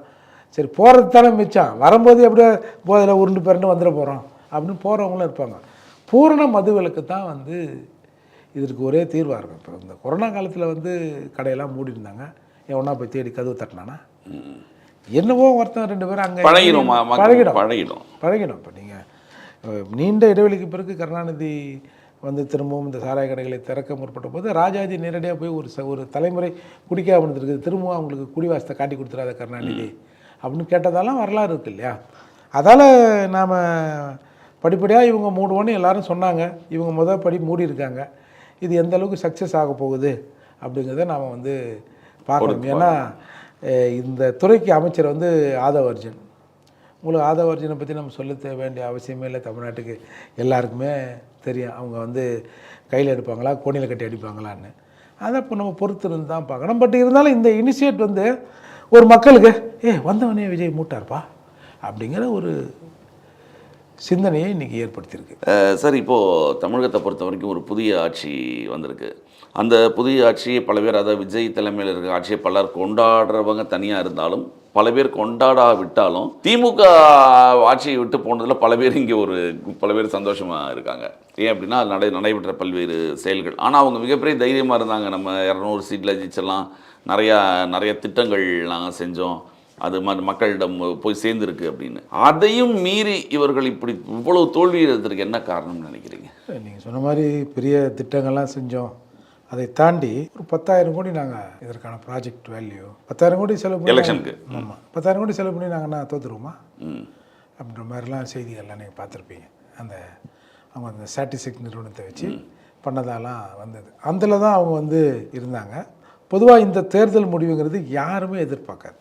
சரி போகிறது தானே மிச்சம், வரும்போது எப்படியோ போதில் உருண்டு பிறண்டு வந்துட போகிறோம் அப்படின்னு போகிறவங்களும் இருப்பாங்க. பூரண மதுவிலக்கு தான் வந்து இதற்கு ஒரே தீர்வாக இருக்கும். இப்போ இந்த கொரோனா காலத்தில் வந்து கடையெல்லாம் மூடி இருந்தாங்க, எவனா போய் தேடி கதவு தட்டினானா என்னவோ ஒருத்தன் 2 பேரும் அங்கே பழகிடும். இப்போ நீங்கள் நீண்ட இடைவெளிக்கு பிறகு கருணாநிதி வந்து திரும்பவும் இந்த சாராய கடைகளை திறக்க முற்பட்ட போது ராஜாஜி நேரடியாக போய் ஒரு தலைமுறை குடிக்காம இருந்திருக்குது, திரும்பவும் அவங்களுக்கு குடிவாசத்தை காட்டி கொடுத்துறாத கருணாநிதி அப்படின்னு கேட்டதெல்லாம் வரலாறு இருக்குது இல்லையா. அதால் நாம் படிப்படியாக இவங்க மூடுவோன்னு எல்லாரும் சொன்னாங்க. இவங்க முதல் படி மூடி இருக்காங்க. இது எந்த அளவுக்கு சக்ஸஸ் ஆக போகுது அப்படிங்கிறத நாம் வந்து பார்க்கணும். ஏன்னா இந்த துறைக்கு அமைச்சர் வந்து ஆதவ அர்ஜுன். உங்களுக்கு ஆதவ அர்ஜுனை பற்றி நம்ம சொல்ல வேண்டிய அவசியமே இல்லை, தமிழ்நாட்டுக்கு எல்லாருக்குமே தெரியும். அவங்க வந்து கையில் எடுப்பாங்களா கோணியில் கட்டி அடிப்பாங்களான்னு, அதை இப்போ நம்ம பொறுத்து இருந்து தான் பார்க்கணும். பட் இருந்தாலும் இந்த இனிஷியேட் வந்து ஒரு மக்களுக்கு வந்தவனே விஜய் மூட்டார்ப்பா அப்படிங்கிற ஒரு சிந்தனையை இன்றைக்கி ஏற்படுத்தியிருக்கு. சார், இப்போது தமிழகத்தை பொறுத்த வரைக்கும் ஒரு புதிய ஆட்சி வந்திருக்கு. அந்த புதிய ஆட்சியை பல பேர், அதாவது விஜய் தலைமையில் இருக்கிற ஆட்சியை பலர் கொண்டாடுறவங்க தனியாக இருந்தாலும் பல பேர் கொண்டாடாவிட்டாலும் திமுக ஆட்சியை விட்டு போனதில் பல பேர் சந்தோஷமாக இருக்காங்க. ஏன் அப்படின்னா அது நடைபெற்ற பல்வேறு செயல்கள். ஆனால் அவங்க மிகப்பெரிய தைரியமாக இருந்தாங்க. நம்ம 200 சீட்டில் ஜெயிச்செல்லாம் நிறைய திட்டங்கள் நாங்கள் செஞ்சோம், அது மாதிரி மக்களிடம் போய் சேர்ந்துருக்கு அப்படின்னு. அதையும் மீறி இவர்கள் இப்படி இவ்வளவு தோல்வி எழுதுறதுக்கு என்ன காரணம்னு நினைக்கிறீங்க? நீங்கள் சொன்ன மாதிரி பெரிய திட்டங்கள்லாம் செஞ்சோம், அதை தாண்டி ஒரு 10,000 கோடி நாங்கள் இதற்கான ப்ராஜெக்ட் வேல்யூ 10,000 கோடி செலவு பண்ணி எலெக்ஷனுக்கு. ஆமாம், 10,000 கோடி செலவு பண்ணி நாங்கள் நான் தோற்றுருவோமா அப்படின்ற மாதிரிலாம் செய்திகள்லாம் நீங்கள் பார்த்துருப்பீங்க. அவங்க அந்த ஸ்டாட்டிஸ்டிக்ஸ் நிறுவனத்தை வச்சு பண்ணதாலாம் வந்தது. அதில் தான் அவங்க வந்து இருந்தாங்க. பொதுவாக இந்த தேர்தல் முடிவுங்கிறது யாருமே எதிர்பார்க்காது.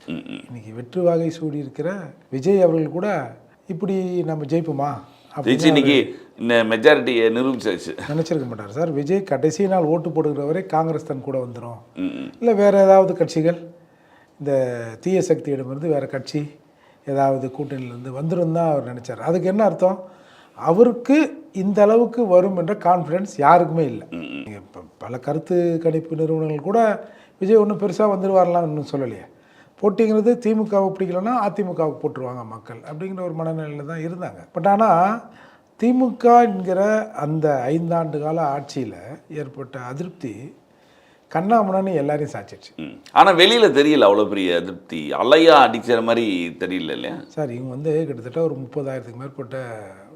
இன்றைக்கி வெற்றி வாகை சூடி இருக்கிற விஜய் அவர்கள் கூட இப்படி நம்ம ஜெயிப்போமா இன்னைக்கு இந்த மெஜாரிட்டியை நிரூபிச்சாச்சு நினச்சிருக்க மாட்டார் சார். விஜய் கடைசி நாள் ஓட்டு போடுகிற வரை காங்கிரஸ் தன் கூட வந்துடும், இல்லை வேறு ஏதாவது கட்சிகள் இந்த தீய சக்தியிடமிருந்து வேறு கட்சி ஏதாவது கூட்டணியிலேருந்து வந்துடும் தான் அவர் நினச்சார். அதுக்கு என்ன அர்த்தம்? அவருக்கு இந்த அளவுக்கு வரும் என்ற கான்ஃபிடென்ஸ் யாருக்குமே இல்லை. இப்போ பல கருத்து கணிப்பு நிறுவனங்கள் கூட விஜய் ஒன்றும் பெருசாக வந்துடுவாரலாம் இன்னும் சொல்லலையே. போட்டிங்கிறது திமுகவை பிடிக்கலன்னா அதிமுகவுக்கு போட்டுருவாங்க மக்கள் அப்படிங்கிற ஒரு மனநிலையில் தான் இருந்தாங்க. பட் ஆனால் திமுக என்கிற அந்த 5 ஆண்டு கால ஆட்சியில் ஏற்பட்ட அதிருப்தி கண்ணாமண்ணு எல்லாரையும் சாச்சிடுச்சு. ஆனா வெளியில தெரியல அவ்வளோ பெரிய அதிருப்தி, அலையா அடிக்கிற மாதிரி தெரியல இல்லையா சார்? இவங்க வந்து கிட்டத்தட்ட ஒரு 30,000க்கு மேற்பட்ட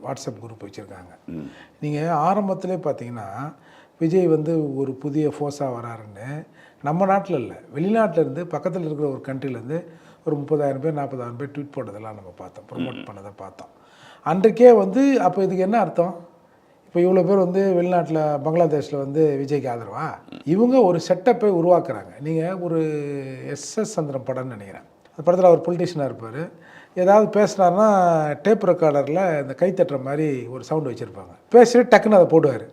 வாட்ஸ்அப் குரூப் வச்சுருக்காங்க. நீங்கள் ஆரம்பத்திலே பார்த்தீங்கன்னா விஜய் வந்து ஒரு புதிய ஃபோர்ஸாக வராருன்னு நம்ம நாட்டில் இல்லை, வெளிநாட்டில் இருந்து பக்கத்தில் இருக்கிற ஒரு கண்ட்ரிலேருந்து ஒரு 30,000 பேர் 40,000 பேர் ட்வீட் போட்டதெல்லாம் நம்ம பார்த்தோம், ப்ரொமோட் பண்ணதை பார்த்தோம். அன்றைக்கே வந்து அப்போ இதுக்கு என்ன அர்த்தம்? இப்போ இவ்வளோ பேர் வந்து வெளிநாட்டில் பங்களாதேஷில் வந்து விஜய்க்கு ஆதரவா? இவங்க ஒரு செட்டப்பை உருவாக்குறாங்க. நீங்கள் ஒரு எஸ்எஸ் சந்திரன் படம்னு நினைக்கிறேன், அந்த படத்தில் அவர் பொலிட்டிஷியனாக இருப்பார். ஏதாவது பேசுனாருன்னா டேப் ரெக்கார்டரில் இந்த கைத்தட்டுற மாதிரி ஒரு சவுண்டு வச்சுருப்பாங்க, பேசிட்டு டக்குன்னு அதை போடுவார்.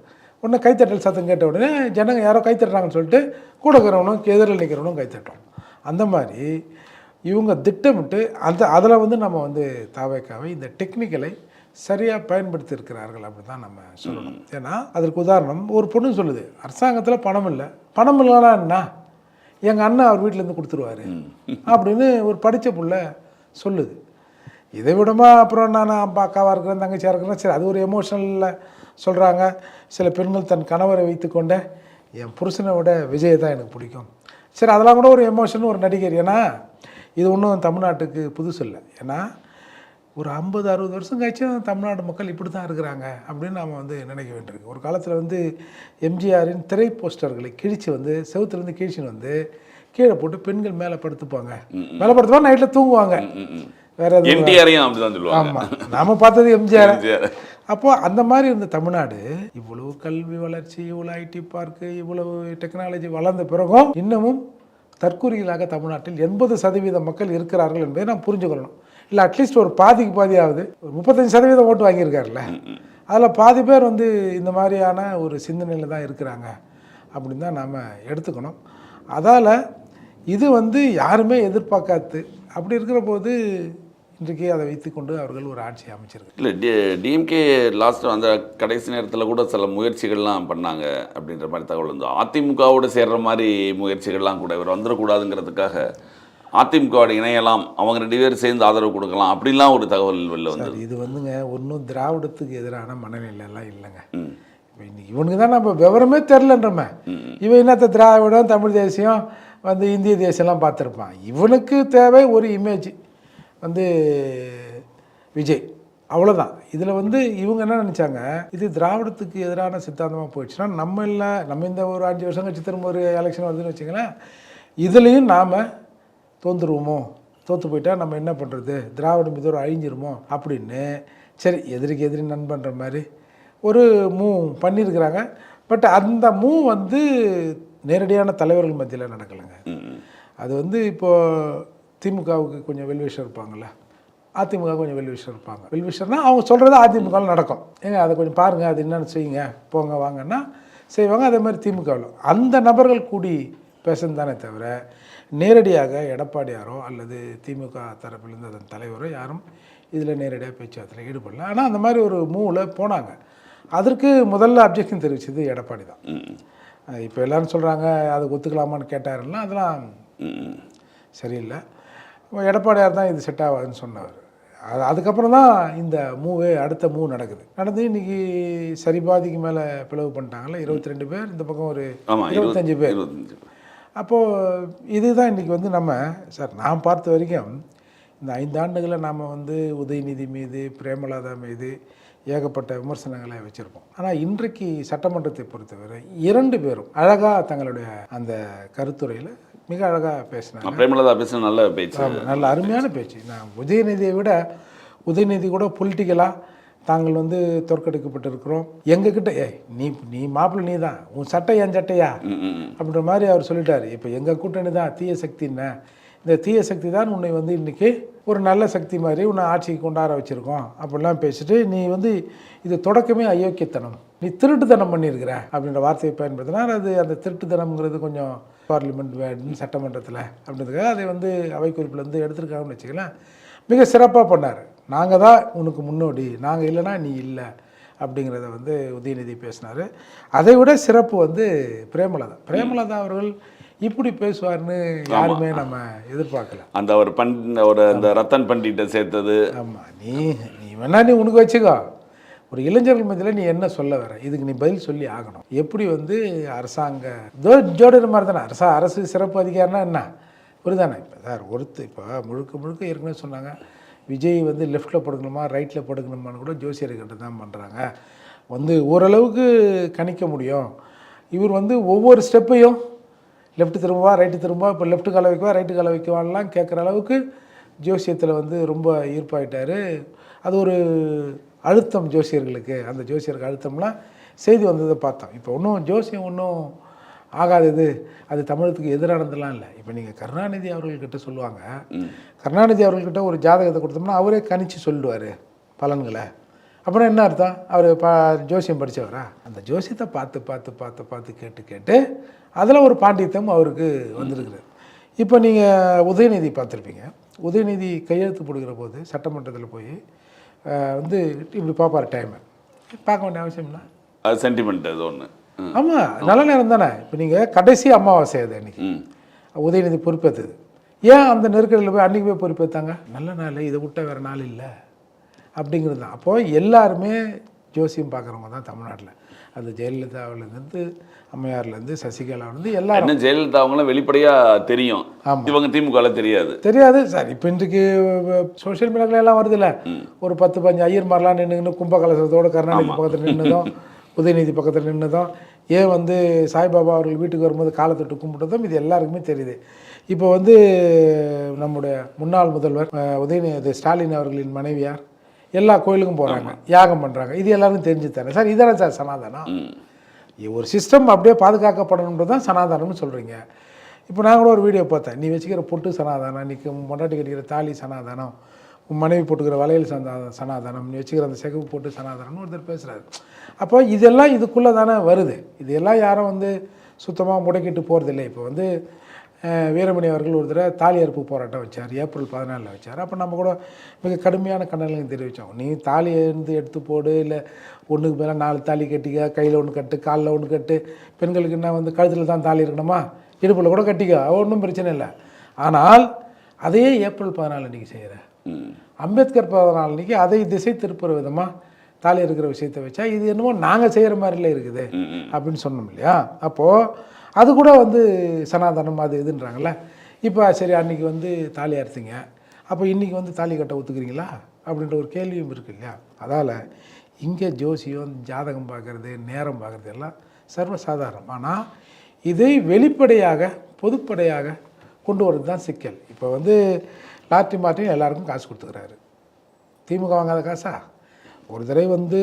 உடனே கைத்தட்டல் சத்தம் கேட்ட உடனே ஜனங்க யாரோ கைத்தட்டுறாங்கன்னு சொல்லிட்டு கூட இருக்கிறவனும் எதிரில் நிற்கிறவனும் கைத்தட்டோம். அந்த மாதிரி இவங்க திட்டமிட்டு அதில் வந்து நம்ம வந்து தாவேக்காவை இந்த டெக்னிக்கலை சரியாக பயன்படுத்தி இருக்கிறார்கள் அப்படி தான் நம்ம சொல்லணும். ஏன்னா அதற்கு உதாரணம் ஒரு பொண்ணு சொல்லுது, அரசாங்கத்தில் பணம் இல்லை, பணம் இல்லைனா என்ன, எங்கள் அண்ணன் அவர் வீட்டிலேருந்து கொடுத்துருவாரு அப்படின்னு ஒரு படித்த புள்ள சொல்லுது. இதை விடமா அப்புறம் நான் அக்காவாக இருக்கிறேன் தங்கச்சியாக இருக்கிறேன், சரி அது ஒரு எமோஷனலில் சொல்கிறாங்க. சில பெண்கள் தன் கணவரை வைத்துக்கொண்ட என் புருஷனை விட விஜய் தான் எனக்கு பிடிக்கும், சரி அதெல்லாம் கூட ஒரு எமோஷன் ஒரு நடிகர். ஏன்னா இது ஒன்றும் தமிழ்நாட்டுக்கு புதுசு இல்லை. ஏன்னா ஒரு 50-60 வருஷம் கழிச்சும் தமிழ்நாடு மக்கள் இப்படி தான் இருக்கிறாங்க அப்படின்னு நாம் வந்து நினைக்க வேண்டியிருக்கு. ஒரு காலத்தில் வந்து எம்ஜிஆரின் திரை போஸ்டர்களை கிழிச்சு வந்து செவுத்துலேருந்து கிழிச்சின்னு வந்து கீழே போட்டு பெண்கள் மேலே படுத்துப்பாங்க, மேலே படுத்துப்பாங்க, நைட்டில் தூங்குவாங்க. வேற எதுவும் ஆமாம், நாம் பார்த்தது எம்ஜிஆர். அப்போது அந்த மாதிரி இருந்த தமிழ்நாடு இவ்வளவு கல்வி வளர்ச்சி, இவ்வளோ ஐடி பார்க்கு, இவ்வளவு டெக்னாலஜி வளர்ந்த பிறகும் இன்னமும் தற்கூறிகளாக தமிழ்நாட்டில் 80% மக்கள் இருக்கிறார்கள் என்பதை நாம் புரிஞ்சுக்கொள்ளணும். இல்லை அட்லீஸ்ட் ஒரு பாதிக்கு பாதியாவது, ஒரு 35% ஓட்டு வாங்கியிருக்காருல்ல, அதில் பாதி பேர் வந்து இந்த மாதிரியான ஒரு சிந்தனையில் தான் இருக்கிறாங்க அப்படின்னு தான் நாம் எடுத்துக்கணும். அதால் இது வந்து யாருமே எதிர்பார்க்காது. அப்படி இருக்கிற போது இன்றைக்கு அதை வைத்துக்கொண்டு அவர்கள் ஒரு ஆட்சி அமைச்சிருக்கு. இல்லை டிஎம்கே லாஸ்ட் அந்த கடைசி நேரத்தில் கூட சில முயற்சிகள்லாம் பண்ணாங்க அப்படின்ற மாதிரி தகவல் வந்து அதிமுகவோடு சேர்ற மாதிரி முயற்சிகள்லாம் கூட இவர் வந்துடக்கூடாதுங்கிறதுக்காக அதிமுகவோட இணையலாம், அவங்க 2 பேர் சேர்ந்து ஆதரவு கொடுக்கலாம் அப்படின்லாம் ஒரு தகவல் வெளில வந்து. இது வந்துங்க ஒன்றும் திராவிடத்துக்கு எதிரான மனநிலையெல்லாம் இல்லைங்க. இப்போ இன்னைக்கு இவனுக்கு தான் நம்ம விவரமே தெரிலன்றமே. இவன் என்னத்த திராவிடம் தமிழ் தேசியம் வந்து இந்திய தேசியம்லாம் பார்த்துருப்பான். இவனுக்கு தேவை ஒரு இமேஜ் வந்து விஜய், அவ்வளோதான். இதில் வந்து இவங்க என்ன நினச்சாங்க, இது திராவிடத்துக்கு எதிரான சித்தாந்தமாக போயிடுச்சுன்னா நம்ம இந்த ஒரு 5 வருஷம் கழிச்சு திரும்ப ஒரு எலெக்ஷன் வருதுன்னு வச்சுங்களேன், இதுலேயும் நாம் தோற்றுருவோமோ, தோற்று போயிட்டா நம்ம என்ன பண்ணுறது, திராவிடம் இது ஒரு அழிஞ்சிருமோ அப்படின்னு சரி எதிரிக்கு எதிரி நண்பன்ற மாதிரி ஒரு மூவ் பண்ணியிருக்கிறாங்க. பட் அந்த மூவ் வந்து நேரடியான தலைவர்கள் மத்தியில் நடக்கலைங்க. அது வந்து இப்போது திமுகவுக்கு கொஞ்சம் வெல்விஷர் இருப்பாங்கள்ல, அதிமுக கொஞ்சம் வெல்விஷர் இருப்பாங்க. வெல்விஷர்னால் அவங்க சொல்கிறது அதிமுகவில் நடக்கும், ஏங்க அதை கொஞ்சம் பாருங்கள், அது என்னென்னு செய்யுங்க, போங்க வாங்கன்னா செய்வாங்க. அதே மாதிரி திமுகவில் அந்த நபர்கள் கூடி பேசுன்னு தானே தவிர நேரடியாக எடப்பாடியாரோ அல்லது திமுக தரப்பிலிருந்து அதன் தலைவரோ யாரும் இதில் நேரடியாக பேச்சுவார்த்தையில் ஈடுபடல. ஆனால் அந்த மாதிரி ஒரு மூவில் போனாங்க. அதற்கு முதல்ல அப்ஜெக்ஷன் தெரிவித்தது எடப்பாடி தான். இப்போ எல்லோரும் சொல்கிறாங்க அது ஒத்துக்கலாமான்னு கேட்டாருன்னா அதெல்லாம் சரியில்லை. எடப்பாடியார் தான் இது செட் ஆகாதுன்னு சொன்னவர். அதுக்கப்புறம் தான் இந்த அடுத்த மூவ் நடந்து இன்றைக்கி சரிபாதிக்கு மேலே பிளவு பண்ணிட்டாங்கல்ல, 22 பேர், இந்த பக்கம் ஒரு 25 பேர். அப்போது இதுதான் இன்றைக்கி வந்து நம்ம சார் நான் பார்த்த வரைக்கும் இந்த 5 ஆண்டுகளில் நாம் வந்து உதயநிதி மீது, பிரேமலதா மீது ஏகப்பட்ட விமர்சனங்களை வச்சுருப்போம். ஆனால் இன்றைக்கு சட்டமன்றத்தை பொறுத்தவரை 2 பேரும் அழகாக தங்களுடைய அந்த கருத்துரையில் மிக அழகாக பேசினாங்க. பிரேமலதா பேச நல்ல பேச்சு, நல்ல அருமையான பேச்சு. நான் உதயநிதியை விட உதயநிதி கூட பொலிட்டிக்கலாக தாங்கள் வந்து தோற்கடிக்கப்பட்டிருக்கிறோம், எங்ககிட்ட நீ மாப்பிள்ளை நீ தான், உன் சட்டை என் சட்டையா அப்படின்ற மாதிரி அவர் சொல்லிட்டார். இப்போ எங்கள் கூட்டணி தான் தீய சக்தின்னு, இந்த தீய சக்தி தான் உன்னை வந்து இன்றைக்கி ஒரு நல்ல சக்தி மாதிரி உன்னை ஆட்சிக்கு கொண்டாட வச்சுருக்கோம் அப்படிலாம் பேசிட்டு, நீ வந்து இது தொடக்கமே அயோக்கியத்தனம், நீ திருட்டுத்தனம் பண்ணியிருக்கிற அப்படின்ற வார்த்தையை பயன்படுத்தினார். அது அந்த திருட்டுத்தனம்ங்கிறது கொஞ்சம் பார்லிமெண்ட் வேர்டுன்னு சட்டமன்றத்தில் அப்படின்றதுக்காக அதை வந்து அவை குறிப்பிலேருந்து எடுத்துருக்காங்கன்னு வச்சுக்கலாம். மிக சிறப்பாக பண்ணார். நாங்கள் தான் உனக்கு முன்னோடி, நாங்கள் இல்லைன்னா நீ இல்லை அப்படிங்கிறத வந்து உதயநிதி பேசினார். அதை விட சிறப்பு வந்து பிரேமலதா அவர்கள் இப்படி பேசுவார்னு யாருமே நம்ம எதிர்பார்க்கல. அந்த ஒரு அந்த ரத்தன் பண்டிட்டை சேர்த்தது. ஆமாம், நீ வேணா நீ உனக்கு வச்சுக்கோ, ஒரு இளைஞர்கள் மத்தியில் நீ என்ன சொல்ல வர, இதுக்கு நீ பதில் சொல்லி ஆகணும். எப்படி வந்து அரசாங்க ஜோடிற மாதிரி தானே அரசு சிறப்பு அதிகாரினா என்ன புரிதானே? இப்போ சார் இப்போ முழுக்க ஏற்கனவே சொன்னாங்க, விஜய் வந்து லெஃப்ட்டில் படுக்கணுமா ரைட்டில் படுக்கணுமான்னு கூட ஜோசியர்கிட்ட தான் பண்ணுறாங்க. வந்து ஓரளவுக்கு கணிக்க முடியும். இவர் வந்து ஒவ்வொரு ஸ்டெப்பையும் லெஃப்ட் திரும்பவா ரைட்டு திரும்பவா, இப்போ லெஃப்ட்டு காலை வைக்கவா ரைட்டு காலை வைக்கவான்லாம் கேட்குற அளவுக்கு ஜோசியத்தில் வந்து ரொம்ப ஈர்ப்பாயிட்டார். அது ஒரு அழுத்தம் ஜோசியர்களுக்கு, அந்த ஜோசியருக்கு அழுத்தம்லாம் செய்தி வந்ததை பார்த்தோம். இப்போ ஒன்றும் ஜோசியம் ஒன்றும் ஆகாதது, அது தமிழகத்துக்கு எதிரானதெல்லாம் இல்லை. இப்போ நீங்கள் கருணாநிதி அவர்கள்கிட்ட சொல்லுவாங்க, கருணாநிதி அவர்கள்கிட்ட ஒரு ஜாதகத்தை கொடுத்தோம்னா அவரே கணிச்சு சொல்லிடுவார் பலன்களை. அப்புறம் என்ன அர்த்தம், அவர் ஜோசியம் படித்தவரா? அந்த ஜோசியத்தை பார்த்து கேட்டு அதில் ஒரு பாண்டித்யம் அவருக்கு வந்திருக்குது. இப்போ நீங்கள் உதயநிதி பார்த்துருப்பீங்க. உதயநிதி கையெழுத்து போடுகிற போது சட்டமன்றத்தில் போய் வந்து இப்படி பார்ப்பார், டைமை பார்க்க வேண்டிய அவசியம்னா அது சென்டிமெண்ட் அது ஒன்று. ஆமாம், நல்ல நேரம் தானே. இப்போ நீங்கள் கடைசி அமாவாசை அது அன்றைக்கி உதயநிதி பொறுப்பேற்றது. ஏன் அந்த நெருக்கடியில் போய் அன்றைக்கி போய் பொறுப்பேற்றாங்க? நல்ல நாள், இதை விட்ட வேறு நாள் இல்லை அப்படிங்கிறது தான். அப்போது எல்லாருமே ஜோசியம் பார்க்குறவங்க தான் தமிழ்நாட்டில். அது ஜெயலலிதாவிலேருந்து அம்மையார்லேருந்து சசிகலாவிலேருந்து எல்லாரும். ஜெயலலிதா அவங்களாம் வெளிப்படையாக தெரியும், இவங்க திமுகவில் தெரியாது சார். இப்போ இன்றைக்கு சோஷியல் மீடியாவில் எல்லாம் வருது இல்லை, ஒரு 10-15 ஐயர் மாதிரிலாம் நின்று கும்பகலசத்தோடு கருணாநிதி பக்கத்தில் நின்றுதும் உதயநிதி பக்கத்தில் நின்றுதும், ஏன் வந்து சாய்பாபா அவர்கள் வீட்டுக்கு வரும்போது காலத்தொட்டு கும்பிட்டதும் இது எல்லாருக்குமே தெரியுது. இப்போ வந்து நம்முடைய முன்னாள் முதல்வர் உதயநிதி ஸ்டாலின் அவர்களின் மனைவியார் எல்லா கோயிலுக்கும் போகிறாங்க, யாகம் பண்ணுறாங்க. இது எல்லாருக்கும் தெரிஞ்சு தரேன் சார். இதானே சார் சனாதனம்? ஒரு சிஸ்டம் அப்படியே பாதுகாக்கப்படணுன்றது தான் சனாதனம்னு சொல்கிறீங்க. இப்போ நான் கூட ஒரு வீடியோ பார்த்தேன், நீ வச்சுக்கிற பொட்டு சனாதனம், நீ மொண்டாட்டி கட்டிக்கிற தாலி சனாதனம், உன் மனைவி போட்டுக்கிற வளையல் சனாதனம், நீ வச்சுக்கிற அந்த செகப்பு போட்டு சனாதனம்னு ஒருத்தர் பேசுகிறாரு. அப்போ இதெல்லாம் இதுக்குள்ளே தானே வருது. இதெல்லாம் யாரும் வந்து சுத்தமாக முடக்கிட்டு போகிறதில்லை. இப்போ வந்து வீரமணி அவர்கள் ஒரு தடவை தாலி அறுப்பு போராட்டம் வச்சார், ஏப்ரல் 14 வச்சார். அப்போ நம்ம கூட மிக கடுமையான கண்டனங்களையும் தெரிவித்தோம். நீ தாலியை இருந்து எடுத்து போடு, இல்லை ஒன்றுக்கு மேலே 4 தாலி கட்டிக்க, கையில் ஒன்று கட்டு, காலில் ஒன்று கட்டு, பெண்களுக்கு என்ன வந்து கழுத்தில் தான் தாலி இருக்கணுமா, இடுப்பில் கூட கட்டிக்க, ஒன்றும் பிரச்சனை இல்லை. ஆனால் அதையே ஏப்ரல் 14 அன்றைக்கி செய்கிற, அம்பேத்கர் 14 அன்றைக்கி அதை திசை திருப்புற விதமாக தாலி இருக்கிற விஷயத்தை வச்சா இது என்னமோ நாங்கள் செய்கிற மாதிரில இருக்குது அப்படின்னு சொன்னோம் இல்லையா? அப்போது அது கூட வந்து சனாதனம் அது இதுன்றாங்கல்ல. இப்போ சரி, அன்றைக்கி வந்து தாலி அறுத்தீங்க, அப்போ இன்றைக்கி வந்து தாலி கட்ட ஒத்துக்கிறீங்களா அப்படின்ற ஒரு கேள்வியும் இருக்குது இல்லையா? அதால் இங்கே ஜோசியம், ஜாதகம் பார்க்குறது, நேரம் பார்க்குறது எல்லாம் சர்வசாதாரணம். ஆனால் இதை வெளிப்படையாக பொதுப்படையாக கொண்டு வரது தான் சிக்கல். இப்போ வந்து லாட்ரி மார்ட்டின் எல்லாருக்கும் காசு கொடுத்துக்கிறாரு. திமுக வாங்காத காசா? ஒரு தடவை வந்து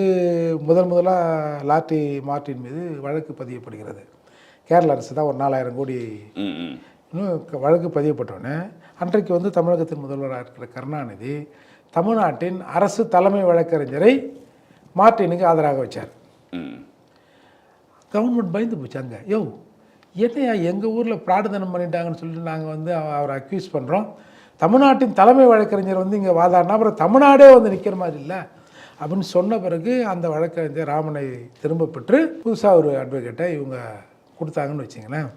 முதலாக லாட்ரி மார்ட்டின் மீது வழக்கு பதியப்படுகிறது. கேரள அரசு தான் ஒரு 4000 கோடி வழக்கு பதியப்பட்டோன்னே, அன்றைக்கு வந்து தமிழகத்தின் முதல்வராக இருக்கிற கருணாநிதி தமிழ்நாட்டின் அரசு தலைமை வழக்கறிஞரை மார்ட்டினுக்கு ஆதரவாக வச்சார். கவர்மெண்ட் பயந்து போச்சு. அங்கே என்னையா எங்கள் ஊரில் பிராடுதனம் பண்ணிட்டாங்கன்னு சொல்லிட்டு நாங்கள் வந்து அவரை அக்யூஸ் பண்ணுறோம், தமிழ்நாட்டின் தலைமை வழக்கறிஞர் வந்து இங்கே வாதாடினா அப்புறம் தமிழ்நாடே வந்து நிற்கிற மாதிரி இல்லை அப்படின்னு சொன்ன பிறகு அந்த வழக்கறிஞர் ராமனை திரும்ப பெற்று புதுசாக ஒரு அட்வொகேட்டை இவங்க கொடுத்தாங்கன்னு வச்சிங்களேன்.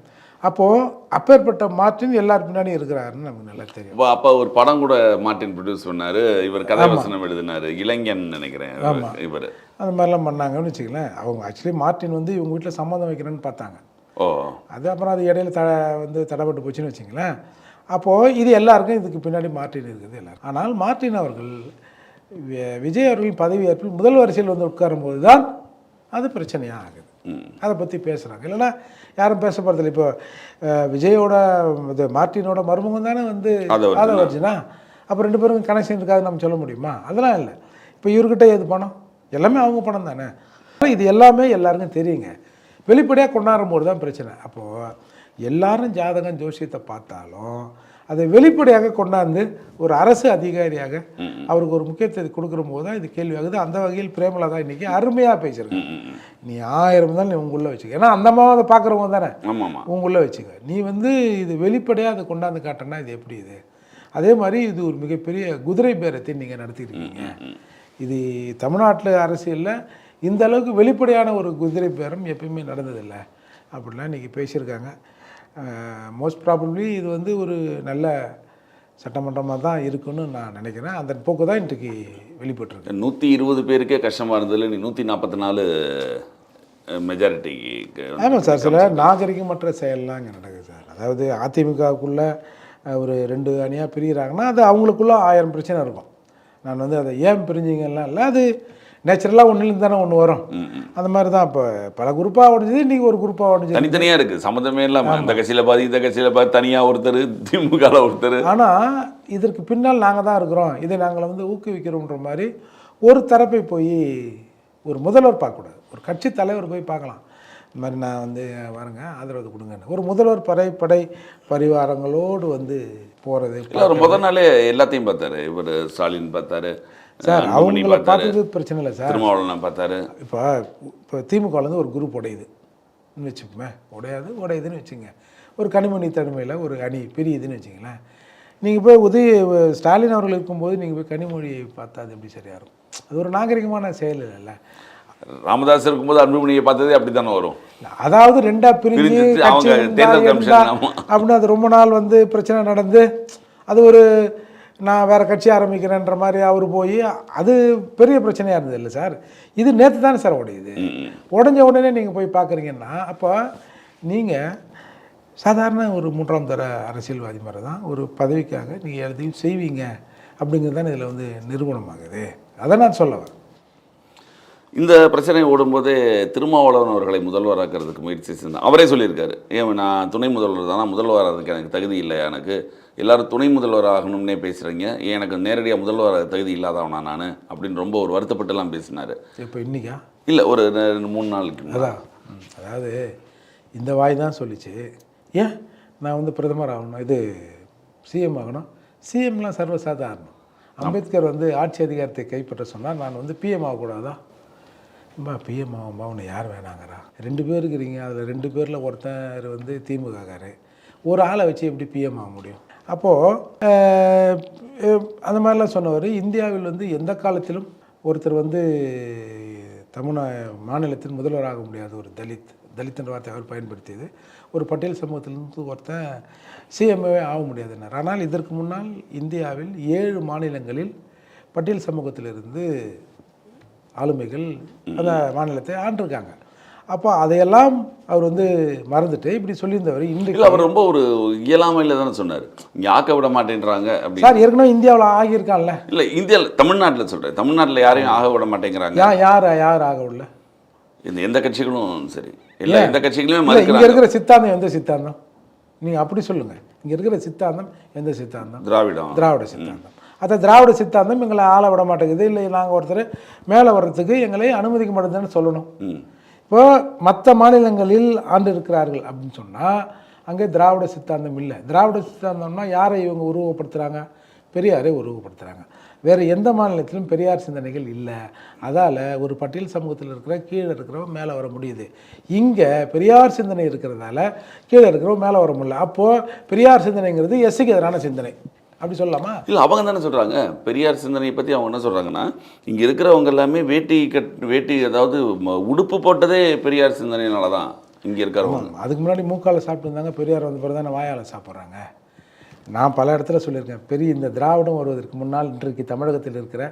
அப்போது அப்பேற்பட்ட மார்ட்டின் எல்லார் பின்னாடி இருக்கிறாருன்னு நமக்கு நல்லா தெரியும். அப்போ ஒரு படம் கூட மார்ட்டின் ப்ரொடியூஸ் பண்ணார், இவர் கதாவசனம் எழுதினார், இளைஞன் நினைக்கிறேன். இவர் அந்த மாதிரிலாம் பண்ணாங்கன்னு வச்சுக்கலேன். அவங்க ஆக்சுவலி மார்ட்டின் வந்து இவங்க வீட்டில் சம்மந்தம் வைக்கிறேன்னு பார்த்தாங்க. அது அப்புறம் அது இடையில வந்து தடைப்பட்டு போச்சுன்னு வச்சிங்களேன். அப்போது இது எல்லாருக்கும் இதுக்கு பின்னாடி மார்ட்டின் இருக்குது எல்லாரும். ஆனால் மார்ட்டின் அவர்கள் விஜய் அவர்கள் பதவியேற்பில் முதல் வரிசையில் வந்து உட்காரும்போது தான் அது பிரச்சனையாக ஆகுது. அதை பற்றி பேசுகிறாங்க, இல்லைன்னா யாரும் பேச போகிறதில்ல. இப்போ விஜயோட இது மார்ட்டினோட மருமகன் தானே வந்து அதை வச்சுனா, அப்போ 2 பேரும் கனெக்ஷன் இருக்காது நம்ம சொல்ல முடியுமா? அதெல்லாம் இல்லை. இப்போ இவர்கிட்ட எது பணம், எல்லாமே அவங்க பணம் தானே. இது எல்லாமே எல்லாருக்கும் தெரியுங்க. வெளிப்படையாக கொண்டாடும்போது தான் பிரச்சனை. அப்போது எல்லாரும் ஜாதகம் ஜோசியத்தை பார்த்தாலும் அதை வெளிப்படையாக கொண்டாந்து ஒரு அரசு அதிகாரியாக அவருக்கு ஒரு முக்கியத்துவத்தை கொடுக்குற போது தான் இது கேள்வியாகுது. அந்த வகையில் பிரேமலா தான் இன்றைக்கி அருமையாக பேசியிருக்கேன். நீ 1000 தான் நீ உங்களுக்குள்ளே வச்சுக்க, ஏன்னா அந்த அம்மாவை அதை பார்க்குறவங்க தானே உங்களுக்குள்ளே வச்சுக்க. நீ வந்து இது வெளிப்படையாக அதை கொண்டாந்து காட்டினா இது எப்படி இது? அதே மாதிரி இது ஒரு மிகப்பெரிய குதிரை பேரத்தை நீங்கள் நடத்திருக்கீங்க. இது தமிழ்நாட்டில் அரசியலில் இந்த அளவுக்கு வெளிப்படையான ஒரு குதிரை பேரம் எப்பயுமே நடந்ததில்லை அப்படிலாம் இன்றைக்கி பேசியிருக்காங்க. மோஸ்ட் ப்ராபப்ளி இது வந்து ஒரு நல்ல சட்டமன்றமாக தான் இருக்குன்னு நான் நினைக்கிறேன். அந்த போக்கு தான் இன்றைக்கு வெளிப்பட்டுருக்கு. 120 பேருக்கே கஷ்டமாக இருந்ததில்ல, நீ 144 மெஜாரிட்டிக்கு. ஆமாம் சார், சில நாகரிகமற்ற செயல்லாம் இங்கே நடக்குது சார். அதாவது அதிமுகவுக்குள்ளே ஒரு 2 அணியாக பிரிகிறாங்கன்னா அது அவங்களுக்குள்ள 1000 பிரச்சனை இருக்கும். நான் வந்து அதை ஏன் பிரிஞ்சிங்கலாம் இல்லை, அது நேச்சுரலாக ஒன்றுலேருந்து தானே ஒன்று வரும். அந்த மாதிரி தான் இப்போ பல குரூப்பாக உடஞ்சது, இன்றைக்கி ஒரு குரூப்பாக உடஞ்சது. தனித்தனியாக இருக்குது, சம்மந்தமே இல்லாமல் இந்த கட்சியில் பாதி இந்த கட்சியில் பாதி, தனியாக ஒருத்தர், திமுகவில் ஒருத்தர். ஆனால் இதற்கு பின்னால் நாங்கள் தான் இருக்கிறோம், இதை நாங்கள் வந்து ஊக்குவிக்கிறோன்ற மாதிரி ஒரு தரப்பை போய் ஒரு முதல்வர் பார்க்கக்கூடாது. ஒரு கட்சி தலைவர் போய் பார்க்கலாம், இந்த மாதிரி நான் வந்து வரேங்க ஆதரவு கொடுங்கன்னு. ஒரு முதல்வர் படை பரிவாரங்களோடு வந்து போகிறது. ஒரு முதல் நாளே எல்லாத்தையும் பார்த்தாரு. இவர் ஸ்டாலின் பார்த்தாரு சார், அவங்கள பார்த்தது பிரச்சனை இல்லை சார். திருமாவளவன் பார்த்தாரு. இப்போ திமுகலேருந்து ஒரு குரூப் உடையுதுன்னு வச்சுப்போமே, உடையுதுன்னு வச்சுங்க. ஒரு கனிமொழி தலைமையில் ஒரு அணி பிரியுதுன்னு வச்சுங்களேன். நீங்கள் போய் ஸ்டாலின் அவர்கள் இருக்கும்போது நீங்கள் போய் கனிமொழியை பார்த்தா அது எப்படி சரியாக இருக்கும்? அது ஒரு நாகரிகமான செயல் இல்லைல்ல. ராமதாஸ் இருக்கும்போது அன்புமணியை பார்த்ததே அப்படி தானே வரும். அதாவது 2ஆக பிரிஞ்சு அப்படின்னு அது ரொம்ப நாள் வந்து பிரச்சனை நடந்து அது ஒரு நான் வேறு கட்சி ஆரம்பிக்கிறேன்ற மாதிரி அவர் போய் அது பெரிய பிரச்சனையாக இருந்தது இல்லை சார். இது நேற்று தானே சார் உடையுது. உடஞ்ச உடனே நீங்கள் போய் பார்க்குறீங்கன்னா அப்போ நீங்கள் சாதாரண ஒரு 3ஆம் தர அரசியல்வாதி மாதிரி தான் ஒரு பதவிக்காக நீங்கள் எதையும் செய்வீங்க அப்படிங்கிறது தானே இதில் வந்து நிரூபணமாகுது. அதை நான் சொல்ல வரேன். இந்த பிரச்சனை ஓடும்போதே திருமாவளவன் அவர்களை முதல்வராக்கிறதுக்கு முயற்சி செஞ்சேன். அவரே சொல்லியிருக்காரு, ஏன் நான் துணை முதல்வர் தானே, முதல்வராகிறதுக்கு எனக்கு தகுதி இல்லை, எனக்கு எல்லோரும் துணை முதல்வர் ஆகணும்னே பேசுகிறீங்க, ஏன் எனக்கு நேரடியாக முதல்வர் தகுதி இல்லாதவனா நான் அப்படின்னு ரொம்ப ஒரு வருத்தப்பட்டுலாம் பேசினார். இப்போ இன்றைக்கா இல்லை, ஒரு 3 நாளுக்கு அதான். அதாவது இந்த வாய் தான் சொல்லிச்சு, ஏன் நான் வந்து பிரதமர் ஆகணும், இது சிஎம் ஆகணும். சிஎம்லாம் சர்வசாதாரணம். அம்பேத்கர் வந்து ஆட்சி அதிகாரத்தை கைப்பற்ற சொன்னால் நான் வந்து பிஎம் ஆகக்கூடாதா? பிஎம் ஆகும்பா உன்னை யார் வேணாங்கிறா? 2 பேர் இருக்கிறீங்க, அதில் 2 பேரில் ஒருத்தர் வந்து திமுககாரர், ஒரு ஆளை வச்சு எப்படி பிஎம் ஆக முடியும்? அப்போது அந்த மாதிரிலாம் சொன்னவர், இந்தியாவில் வந்து எந்த காலத்திலும் ஒருத்தர் வந்து மாநிலத்தின் முதல்வராக முடியாத ஒரு தலித் வார்த்தை அவர் பயன்படுத்தியது. ஒரு பட்டியல் சமூகத்திலிருந்து ஒருத்தன் சிஎம்ஏவே ஆக முடியாதுன்னார். ஆனால் இதற்கு முன்னால் இந்தியாவில் 7 மாநிலங்களில் பட்டியல் சமூகத்திலிருந்து ஆளுமைகள் அந்த மாநிலத்தை ஆண்டிருக்காங்க. அப்போ அதையெல்லாம் அவர் வந்து மறந்துட்டு இப்படி சொல்லியிருந்தவர். இன்றைக்கு அவர் ரொம்ப ஒரு இயலாமையில் தானே சொன்னார், இங்கே ஆக்க விட மாட்டேங்கிறாங்க அப்படி. சார் ஏற்கனவே இந்தியாவில் ஆகியிருக்கான்ல. இல்லை, இந்தியாவில் தமிழ்நாட்டில் சொல்கிறேன், தமிழ்நாட்டில் யாரையும் ஆக விட மாட்டேங்கிறாங்க. யார் ஆக விடல? எந்த கட்சிகளும் சரி, எல்லா எந்த கட்சிகளுமே இங்கே இருக்கிற சித்தாந்தம் எந்த சித்தாந்தம்? நீங்கள் அப்படி சொல்லுங்கள். இங்கே இருக்கிற சித்தாந்தம் எந்த சித்தாந்தம்? திராவிட சித்தாந்தம். அந்த திராவிட சித்தாந்தம் எங்களை ஆள விட மாட்டேங்குது, இல்லை நாங்கள் ஒருத்தர் மேலே வர்றதுக்கு எங்களை அனுமதிக்க மாட்டேங்குதுன்னு சொல்லணும். இப்போ மற்ற மாநிலங்களில் ஆண்டு இருக்கிறார்கள் அப்படின்னு சொன்னால் அங்கே திராவிட சித்தாந்தம் இல்லை. திராவிட சித்தாந்தம்னா யாரை இவங்க உருவப்படுத்துகிறாங்க? பெரியாரை உருவப்படுத்துகிறாங்க. வேறு எந்த மாநிலத்திலும் பெரியார் சிந்தனைகள் இல்லை. அதால் ஒரு பட்டியல் சமூகத்தில் இருக்கிற கீழே இருக்கிறவங்க மேலே வர முடியுது. இங்கே பெரியார் சிந்தனை இருக்கிறதால கீழே இருக்கிறவங்க மேலே வர முடியல. அப்போது பெரியார் சிந்தனைங்கிறது எஸ்சிக்கு எதிரான சிந்தனை அப்படி சொல்லலாமா? இல்லை, அவங்க தானே சொல்கிறாங்க பெரியார் சிந்தனையை பற்றி. அவங்க என்ன சொல்கிறாங்கன்னா, இங்கே இருக்கிறவங்க எல்லாமே வேட்டி அதாவது உடுப்பு போட்டதே பெரியார் சிந்தனையினால தான் இங்கே இருக்கிறவங்க. அதுக்கு முன்னாடி மூக்கால் சாப்பிட்டு இருந்தாங்க, பெரியார் வந்த பிறகு தானே வாயால் சாப்பிட்றாங்க. நான் பல இடத்துல சொல்லியிருக்கேன், இந்த திராவிடம் வருவதற்கு முன்னால் இன்றைக்கு தமிழகத்தில் இருக்கிற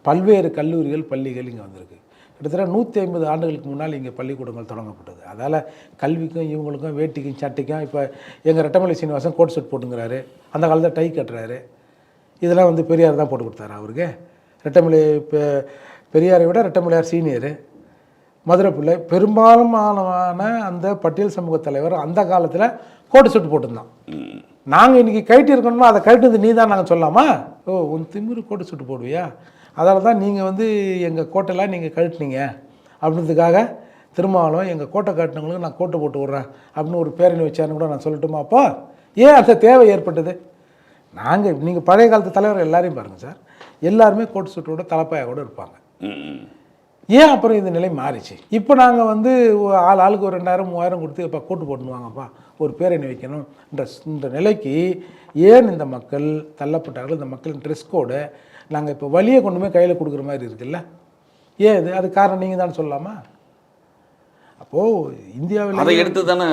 பல்வேறு கல்லூரிகள் பள்ளிகள் இங்கே வந்திருக்கு. கிட்டத்தட்ட 150 ஆண்டுகளுக்கு முன்னால் இங்கே பள்ளிக்கூடங்கள் தொடங்கப்பட்டது. அதால் கல்விக்கும் இவங்களுக்கும் வேட்டிக்கும் சட்டைக்கும் இப்போ எங்கள் ரெட்டமலை சீனிவாசன் கோட் செட் போட்டுங்கிறாரு, அந்த காலத்தில் டை கட்டுறாரு. இதெல்லாம் வந்து பெரியார் தான் போட்டு கொடுத்தாரு அவருக்கு. ரெட்டமலை பெரியாரை விட ரெட்டமலையார் சீனியரு. மதுரை பிள்ளை பெரும்பாலுமான அந்த பட்டியல் சமூக தலைவர் அந்த காலத்தில் கோட்டு செட்டு போட்டுருந்தான். நாங்கள் இன்றைக்கி கைட்டு இருக்கணுமா, அதை கைட்டு நீ தான் நாங்கள் சொல்லலாமா? உன் திமிரு கோட்டு செட்டு போடுவியா, அதனால தான் நீங்கள் வந்து எங்கள் கோட்டையெல்லாம் நீங்கள் கழட்டினீங்க அப்படின்றதுக்காக திருமாவளவன் எங்கள் கோட்டை கட்டினவங்களுக்கு நான் கோட்டை போட்டு விட்றேன் அப்படின்னு ஒரு பேரணி வச்சாருன்னு கூட நான் சொல்லட்டுமா? அப்போ ஏன் அந்த தேவை ஏற்பட்டது? நீங்கள் பழைய காலத்து தலைவர் எல்லாரையும் பாருங்கள் சார், எல்லாருமே கோட்டு சுட்டோட தலைப்பாயாக கூட இருப்பாங்க. ஏன் அப்புறம் இந்த நிலை மாறிச்சு? இப்போ நாங்கள் வந்து ஆளுக்கு ஒரு 2000 3000 கொடுத்து இப்போ கோட்டு போட்டுவாங்கப்பா, ஒரு பேரணி வைக்கணும் இந்த நிலைக்கு ஏன் இந்த மக்கள் தள்ளப்பட்டார்கள்? இந்த மக்களின் ட்ரெஸ் கோடு நாங்கள் இப்போ வழியை கொண்டு போய் கையில் கொடுக்குற மாதிரி இருக்குல்ல, ஏன் இது? அது காரணம் நீங்கள் தான் சொல்லலாமா? அப்போது இந்தியாவில் அதை எடுத்து தானே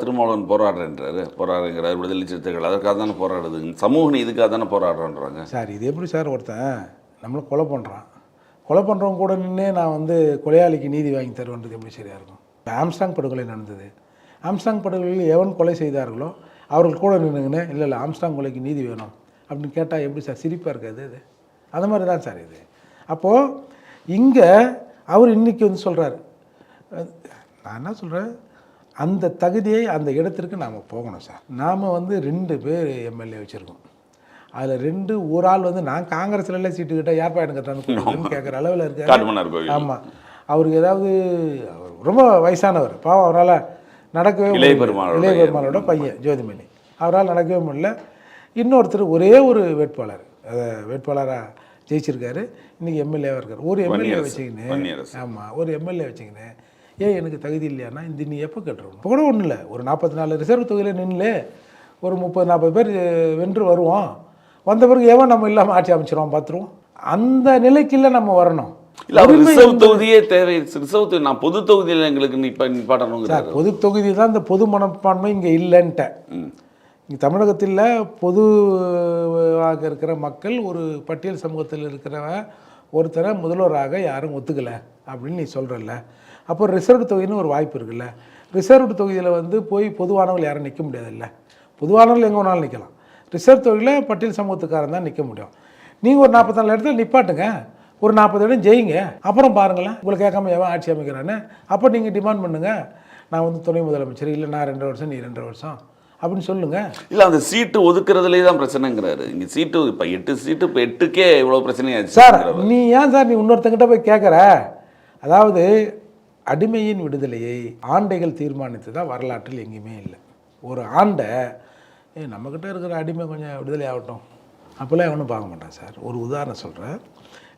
திருமாவளவன் போராடுங்கிறார் விடுதலை சிறுத்தைகள் அதற்காக தானே போராடுது, சமூக நீதிக்காக தானே போராடுறோன்றாங்க. சார் இது எப்படி சார் ஒருத்தன் நம்மளை கொலை பண்ணுறான், கொலை பண்ணுறவங்க கூட நின்று நான் வந்து கொலையாளிக்கு நீதி வாங்கி தருவேன்றது எப்படி சரியாக இருக்கும்? ஆம்ஸ்டாங் படுகொலை நடந்தது. ஆம்ஸ்டாங் படுகொலையில் எவன் கொலை செய்தார்களோ அவர்கள் கூட நின்றுங்கன்னு இல்லை ஆம்ஸ்டாங் கொலைக்கு நீதி வேணும் அப்படின்னு கேட்டால் எப்படி சார் சிரிப்பாக இருக்காது? இது அது மாதிரி தான் சார் இது. அப்போது இங்கே அவர் இன்றைக்கி வந்து சொல்கிறாரு, நான் என்ன சொல்கிறேன், அந்த தகுதியை அந்த இடத்திற்கு நாம் போகணும் சார். நாம் வந்து 2 பேர் எம்எல்ஏ வச்சுருக்கோம். அதில் 2 ஒரு ஆள் வந்து நான் காங்கிரஸ்ல சீட்டு கிட்டால் யார்ப்பா எனக்கு தரணும்னு கேட்குற அளவில் இருக்காரு. ஆமாம், அவருக்கு ஏதாவது ரொம்ப வயசானவர் பாவம், அவரால் நடக்கவே இளைய பெருமாளோட பையன் ஜோதிமணி, அவரால் நடக்கவே முடியல. இன்னொருத்தர் ஒரே ஒரு வேட்பாளராக ஜெயிச்சிருக்காரு, இன்றைக்கி எம்எல்ஏவாக இருக்கார். ஒரு எம்எல்ஏ வச்சுக்கின்னு ஆமாம் ஒரு எம்எல்ஏ வச்சுக்கின்னு ஏன் எனக்கு தகுதி இல்லையானா இந்த நீ எப்போ கட்டுறோம்? இப்போ கூட ஒன்றும் இல்லை, ஒரு 44 ரிசர்வ் தொகுதியில் நின்று ஒரு 30-40 பேர் வென்று வருவோம். வந்த பிறகு ஏவோ நம்ம இல்லாமல் ஆட்சி அமைச்சிருவோம் பார்த்துருவோம். அந்த நிலைக்கு இல்லை நம்ம வரணும். இல்லை அவர் ரிசர்வ் தொகுதியே தேவை. ரிசர்வ் தொகுதி நான் பொது தொகுதியில் எங்களுக்கு நிப்பாட்டணும் சார். பொது தொகுதி தான் இந்த பொது மனப்பான்மை இங்கே இல்லைன்ட்டேன். இங்கே தமிழகத்தில் பொதுவாக இருக்கிற மக்கள் ஒரு பட்டியல் சமூகத்தில் இருக்கிறவன் ஒருத்தரை முதல்வராக யாரும் ஒத்துக்கலை அப்படின்னு நீ சொல்கிறல்ல, அப்போ ரிசர்வ் தொகுதின்னு ஒரு வாய்ப்பு இருக்குல்ல. ரிசர்வ் தொகுதியில் வந்து போய் பொதுவானவர்கள் யாரும் நிற்க முடியாதுல்ல. பொதுவானவர்கள் எங்கே வேணாலும் நிற்கலாம், ரிசர்வ் தொகுதியில் பட்டியல் சமூகத்துக்காரன் தான் நிற்க முடியும். நீங்கள் ஒரு 44 இடத்துல நிப்பாட்டுங்க, ஒரு 40 இடம் ஜெயிங்க, அப்புறம் பாருங்களேன் உங்களை கேட்காம எவன் ஆட்சி அமைக்கிறான்னு. அப்போ நீங்கள் டிமாண்ட் பண்ணுங்கள், நான் வந்து துணை முதலமைச்சர், இல்லை நான் 2 வருஷம் நீ 2 வருஷம் அப்படின்னு சொல்லுங்கள். இல்லை அந்த சீட்டு ஒதுக்குறதுலே தான் பிரச்சனைங்கிறாரு. இங்கே சீட்டு இப்போ 8 சீட்டு, இப்போ 8க்கே இவ்வளோ பிரச்சனையாச்சு சார். நீ ஏன் சார் நீ இன்னொருத்தங்கிட்ட போய் கேட்குற? அதாவது அடிமையின் விடுதலையை ஆண்டைகள் தீர்மானித்து தான் வரலாற்றில் எங்கேயுமே இல்லை. ஒரு ஆண்டை நம்மக்கிட்ட இருக்கிற அடிமை கொஞ்சம் விடுதலை ஆகட்டும் அப்போல்லாம் எவனும் பார்க்க மாட்டான் சார். ஒரு உதாரணம் சொல்கிறேன்.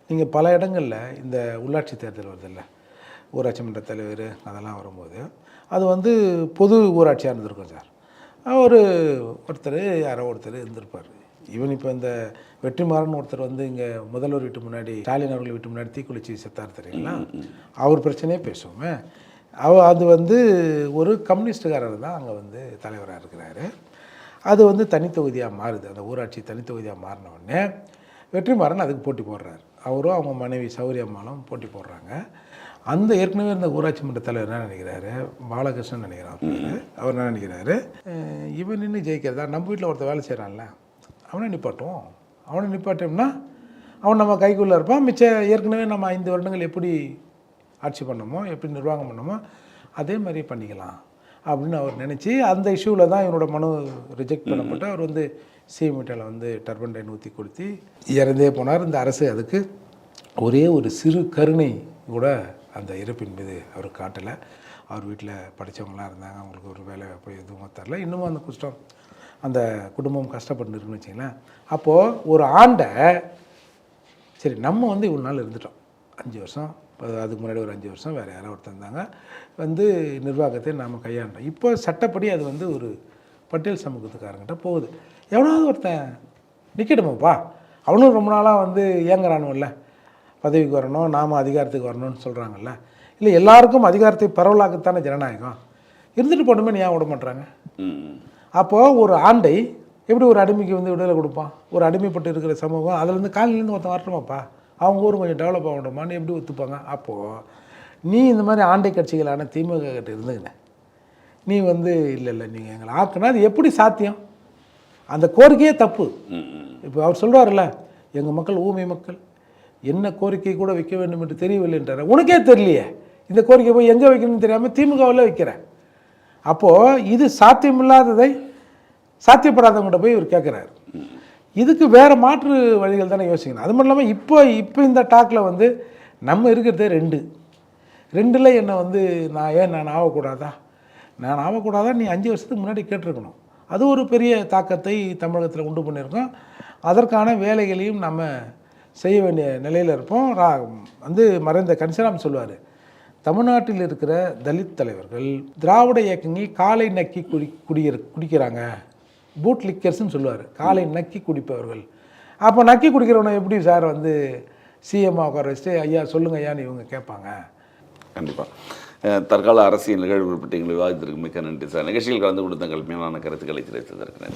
நீங்கள் பல இடங்களில் இந்த உள்ளாட்சி தேர்தல் வருதில்ல, ஊராட்சி மன்ற தலைவர் அதெல்லாம் வரும்போது அது வந்து பொது ஊராட்சியாக இருந்திருக்கும் சார். ஒருத்தர் யாரோ ஒருத்தர் இருந்திருப்பார். ஈவன் இப்போ இந்த வெற்றிமாறன் ஒருத்தர் வந்து இங்கே முதல்வர் வீட்டு முன்னாடி, ஸ்டாலின் அவர்கள் வீட்டு முன்னாடி தீக்குளிச்சு செத்தார் தெரியுங்களா, அவர் பிரச்சனையே பேசுவோமே. அது வந்து ஒரு கம்யூனிஸ்டுக்காரர் தான் அங்கே வந்து தலைவராக இருக்கிறாரு. அது வந்து தனித்தொகுதியாக மாறுது. அந்த ஊராட்சி தனித்தொகுதியாக மாறின உடனே வெற்றிமாறன் அதுக்கு போட்டி போடுறாரு. அவரும் அவங்க மனைவி சௌரி அம்மாலும் போட்டி போடுறாங்க. அந்த ஏற்கனவே இருந்த ஊராட்சி மன்ற தலைவர் என்ன நினைக்கிறாரு, பாலகிருஷ்ணன் நினைக்கிறார். அவர் என்ன நினைக்கிறாரு, இவன் நின்று ஜெயிக்கிறதா, நம்ம வீட்டில் ஒருத்தர் வேலை செய்கிறான்ல அவனை நிப்பாட்டுவோம், அவனை நிப்பாட்டோம்னா அவன் நம்ம கைக்குள்ளே இருப்பான். மிச்சம் ஏற்கனவே நம்ம 5 வருடங்கள் எப்படி ஆட்சி பண்ணோமோ, எப்படி நிர்வாகம் பண்ணோமோ அதே மாதிரி பண்ணிக்கலாம் அப்படின்னு அவர் நினச்சி அந்த இஷ்யூவில் தான் இவனோட மனு ரிஜெக்ட் பண்ணப்பட்டு அவர் வந்து சிஎம்கிட்ட வந்து டர்பன் ஊற்றி கொடுத்து இறந்தே போனார். இந்த அரசு அதுக்கு ஒரே ஒரு சிறு கருணை கூட அந்த இறப்பின் மீது அவர் காட்டலை. அவர் வீட்டில் படித்தவங்களாம் இருந்தாங்க, அவங்களுக்கு ஒரு வேலை போய் எதுவும் தரல. இன்னமும் அந்த குஷ்டம் அந்த குடும்பம் கஷ்டப்பட்டு இருக்குன்னு வச்சிங்களேன். அப்போது ஒரு ஆண்டை சரி நம்ம வந்து இவ்வளோ நாள் இருந்துட்டோம், 5 வருஷம், அதுக்கு முன்னாடி ஒரு 5 வருஷம் வேறு யாரோ ஒருத்தர் இருந்தாங்க, வந்து நிர்வாகத்தை நாம் கையாண்டோம். இப்போ சட்டப்படி அது வந்து ஒரு பட்டியல் சமூகத்துக்காரங்கிட்ட போகுது. எவனாவது ஒருத்தன் நிற்கட்டுமாப்பா, அவனும் ரொம்ப நாளாக வந்து ஏங்குறானுல்ல, பதவிக்கு வரணும், நாம் அதிகாரத்துக்கு வரணும்னு சொல்கிறாங்கல்ல. இல்லை எல்லாருக்கும் அதிகாரத்தை பரவலாக்கத்தானே ஜனநாயகம், இருந்துட்டு போகணுமே ஏன் விட மாட்டாங்க? அப்போது ஒரு ஆண்டை எப்படி ஒரு அடிமைக்கு வந்து விடுதலை கொடுப்பான்? ஒரு அடிமைப்பட்டு இருக்கிற சமூகம் அதுலேருந்து காலையிலேருந்து ஒருத்தன் வரட்டுமாப்பா, அவங்க ஊரும் கொஞ்சம் டெவலப் ஆகணுமான்னு எப்படி ஒத்துப்பாங்க? அப்போது நீ இந்த மாதிரி ஆண்டை கட்சிகளான திமுக கிட்ட இருந்துக்கின நீ வந்து இல்லை நீங்கள் எங்களை ஆக்குனா அது எப்படி சாத்தியம்? அந்த கோரிக்கையே தப்பு. இப்போ அவர் சொல்கிறார்ல, எங்கள் மக்கள் ஊமை மக்கள், என்ன கோரிக்கை கூட வைக்க வேண்டும் என்று தெரியவில்லைன்றார். உனக்கே தெரியலையே இந்த கோரிக்கை போய் எங்கே வைக்கணும்னு தெரியாமல் திமுகவில் வைக்கிறேன். அப்போது இது சாத்தியமில்லாததை சாத்தியப்படாதவங்கள்ட்ட போய் இவர் கேட்குறாரு. இதுக்கு வேறு மாற்று வழிகள் தானே யோசிக்கணும். அது மட்டும் இல்லாமல் இப்போ இந்த டாக்கில் வந்து நம்ம இருக்கிறதே 2 என்னை வந்து நான் ஆகக்கூடாதா, நான் ஆகக்கூடாதா நீ 5 வருஷத்துக்கு முன்னாடி கேட்டிருக்கணும். அது ஒரு பெரிய தாக்கத்தை தமிழகத்தில் உண்டு பண்ணியிருக்கோம். அதற்கான வேலைகளையும் நம்ம செய்ய வேண்டிய நிலையில் இருப்போம். வந்து மறைந்த கன்சராம் சொல்லுவார், தமிழ்நாட்டில் இருக்கிற தலித் தலைவர்கள் திராவிட இயக்கங்கள் காலை நக்கி குடிக்கிறாங்க, பூட் லிக்கர்ஸ்ன்னு சொல்லுவார், காலை நக்கி குடிப்பவர்கள். அப்போ நக்கி குடிக்கிறவனை எப்படி சார் வந்து சிஎம்மாக உட்கார வச்சுட்டு ஐயா சொல்லுங்க ஐயான்னு இவங்க கேட்பாங்க? கண்டிப்பாக. தற்கால அரசியல் நிகழ்வு பற்றி எங்கள் விவாதத்திற்கு மிக்க நன்றி சார். நிகழ்ச்சியில் கலந்து கொடுத்த மேலான கருத்துக்களை தெரிவித்ததற்கு நன்றி.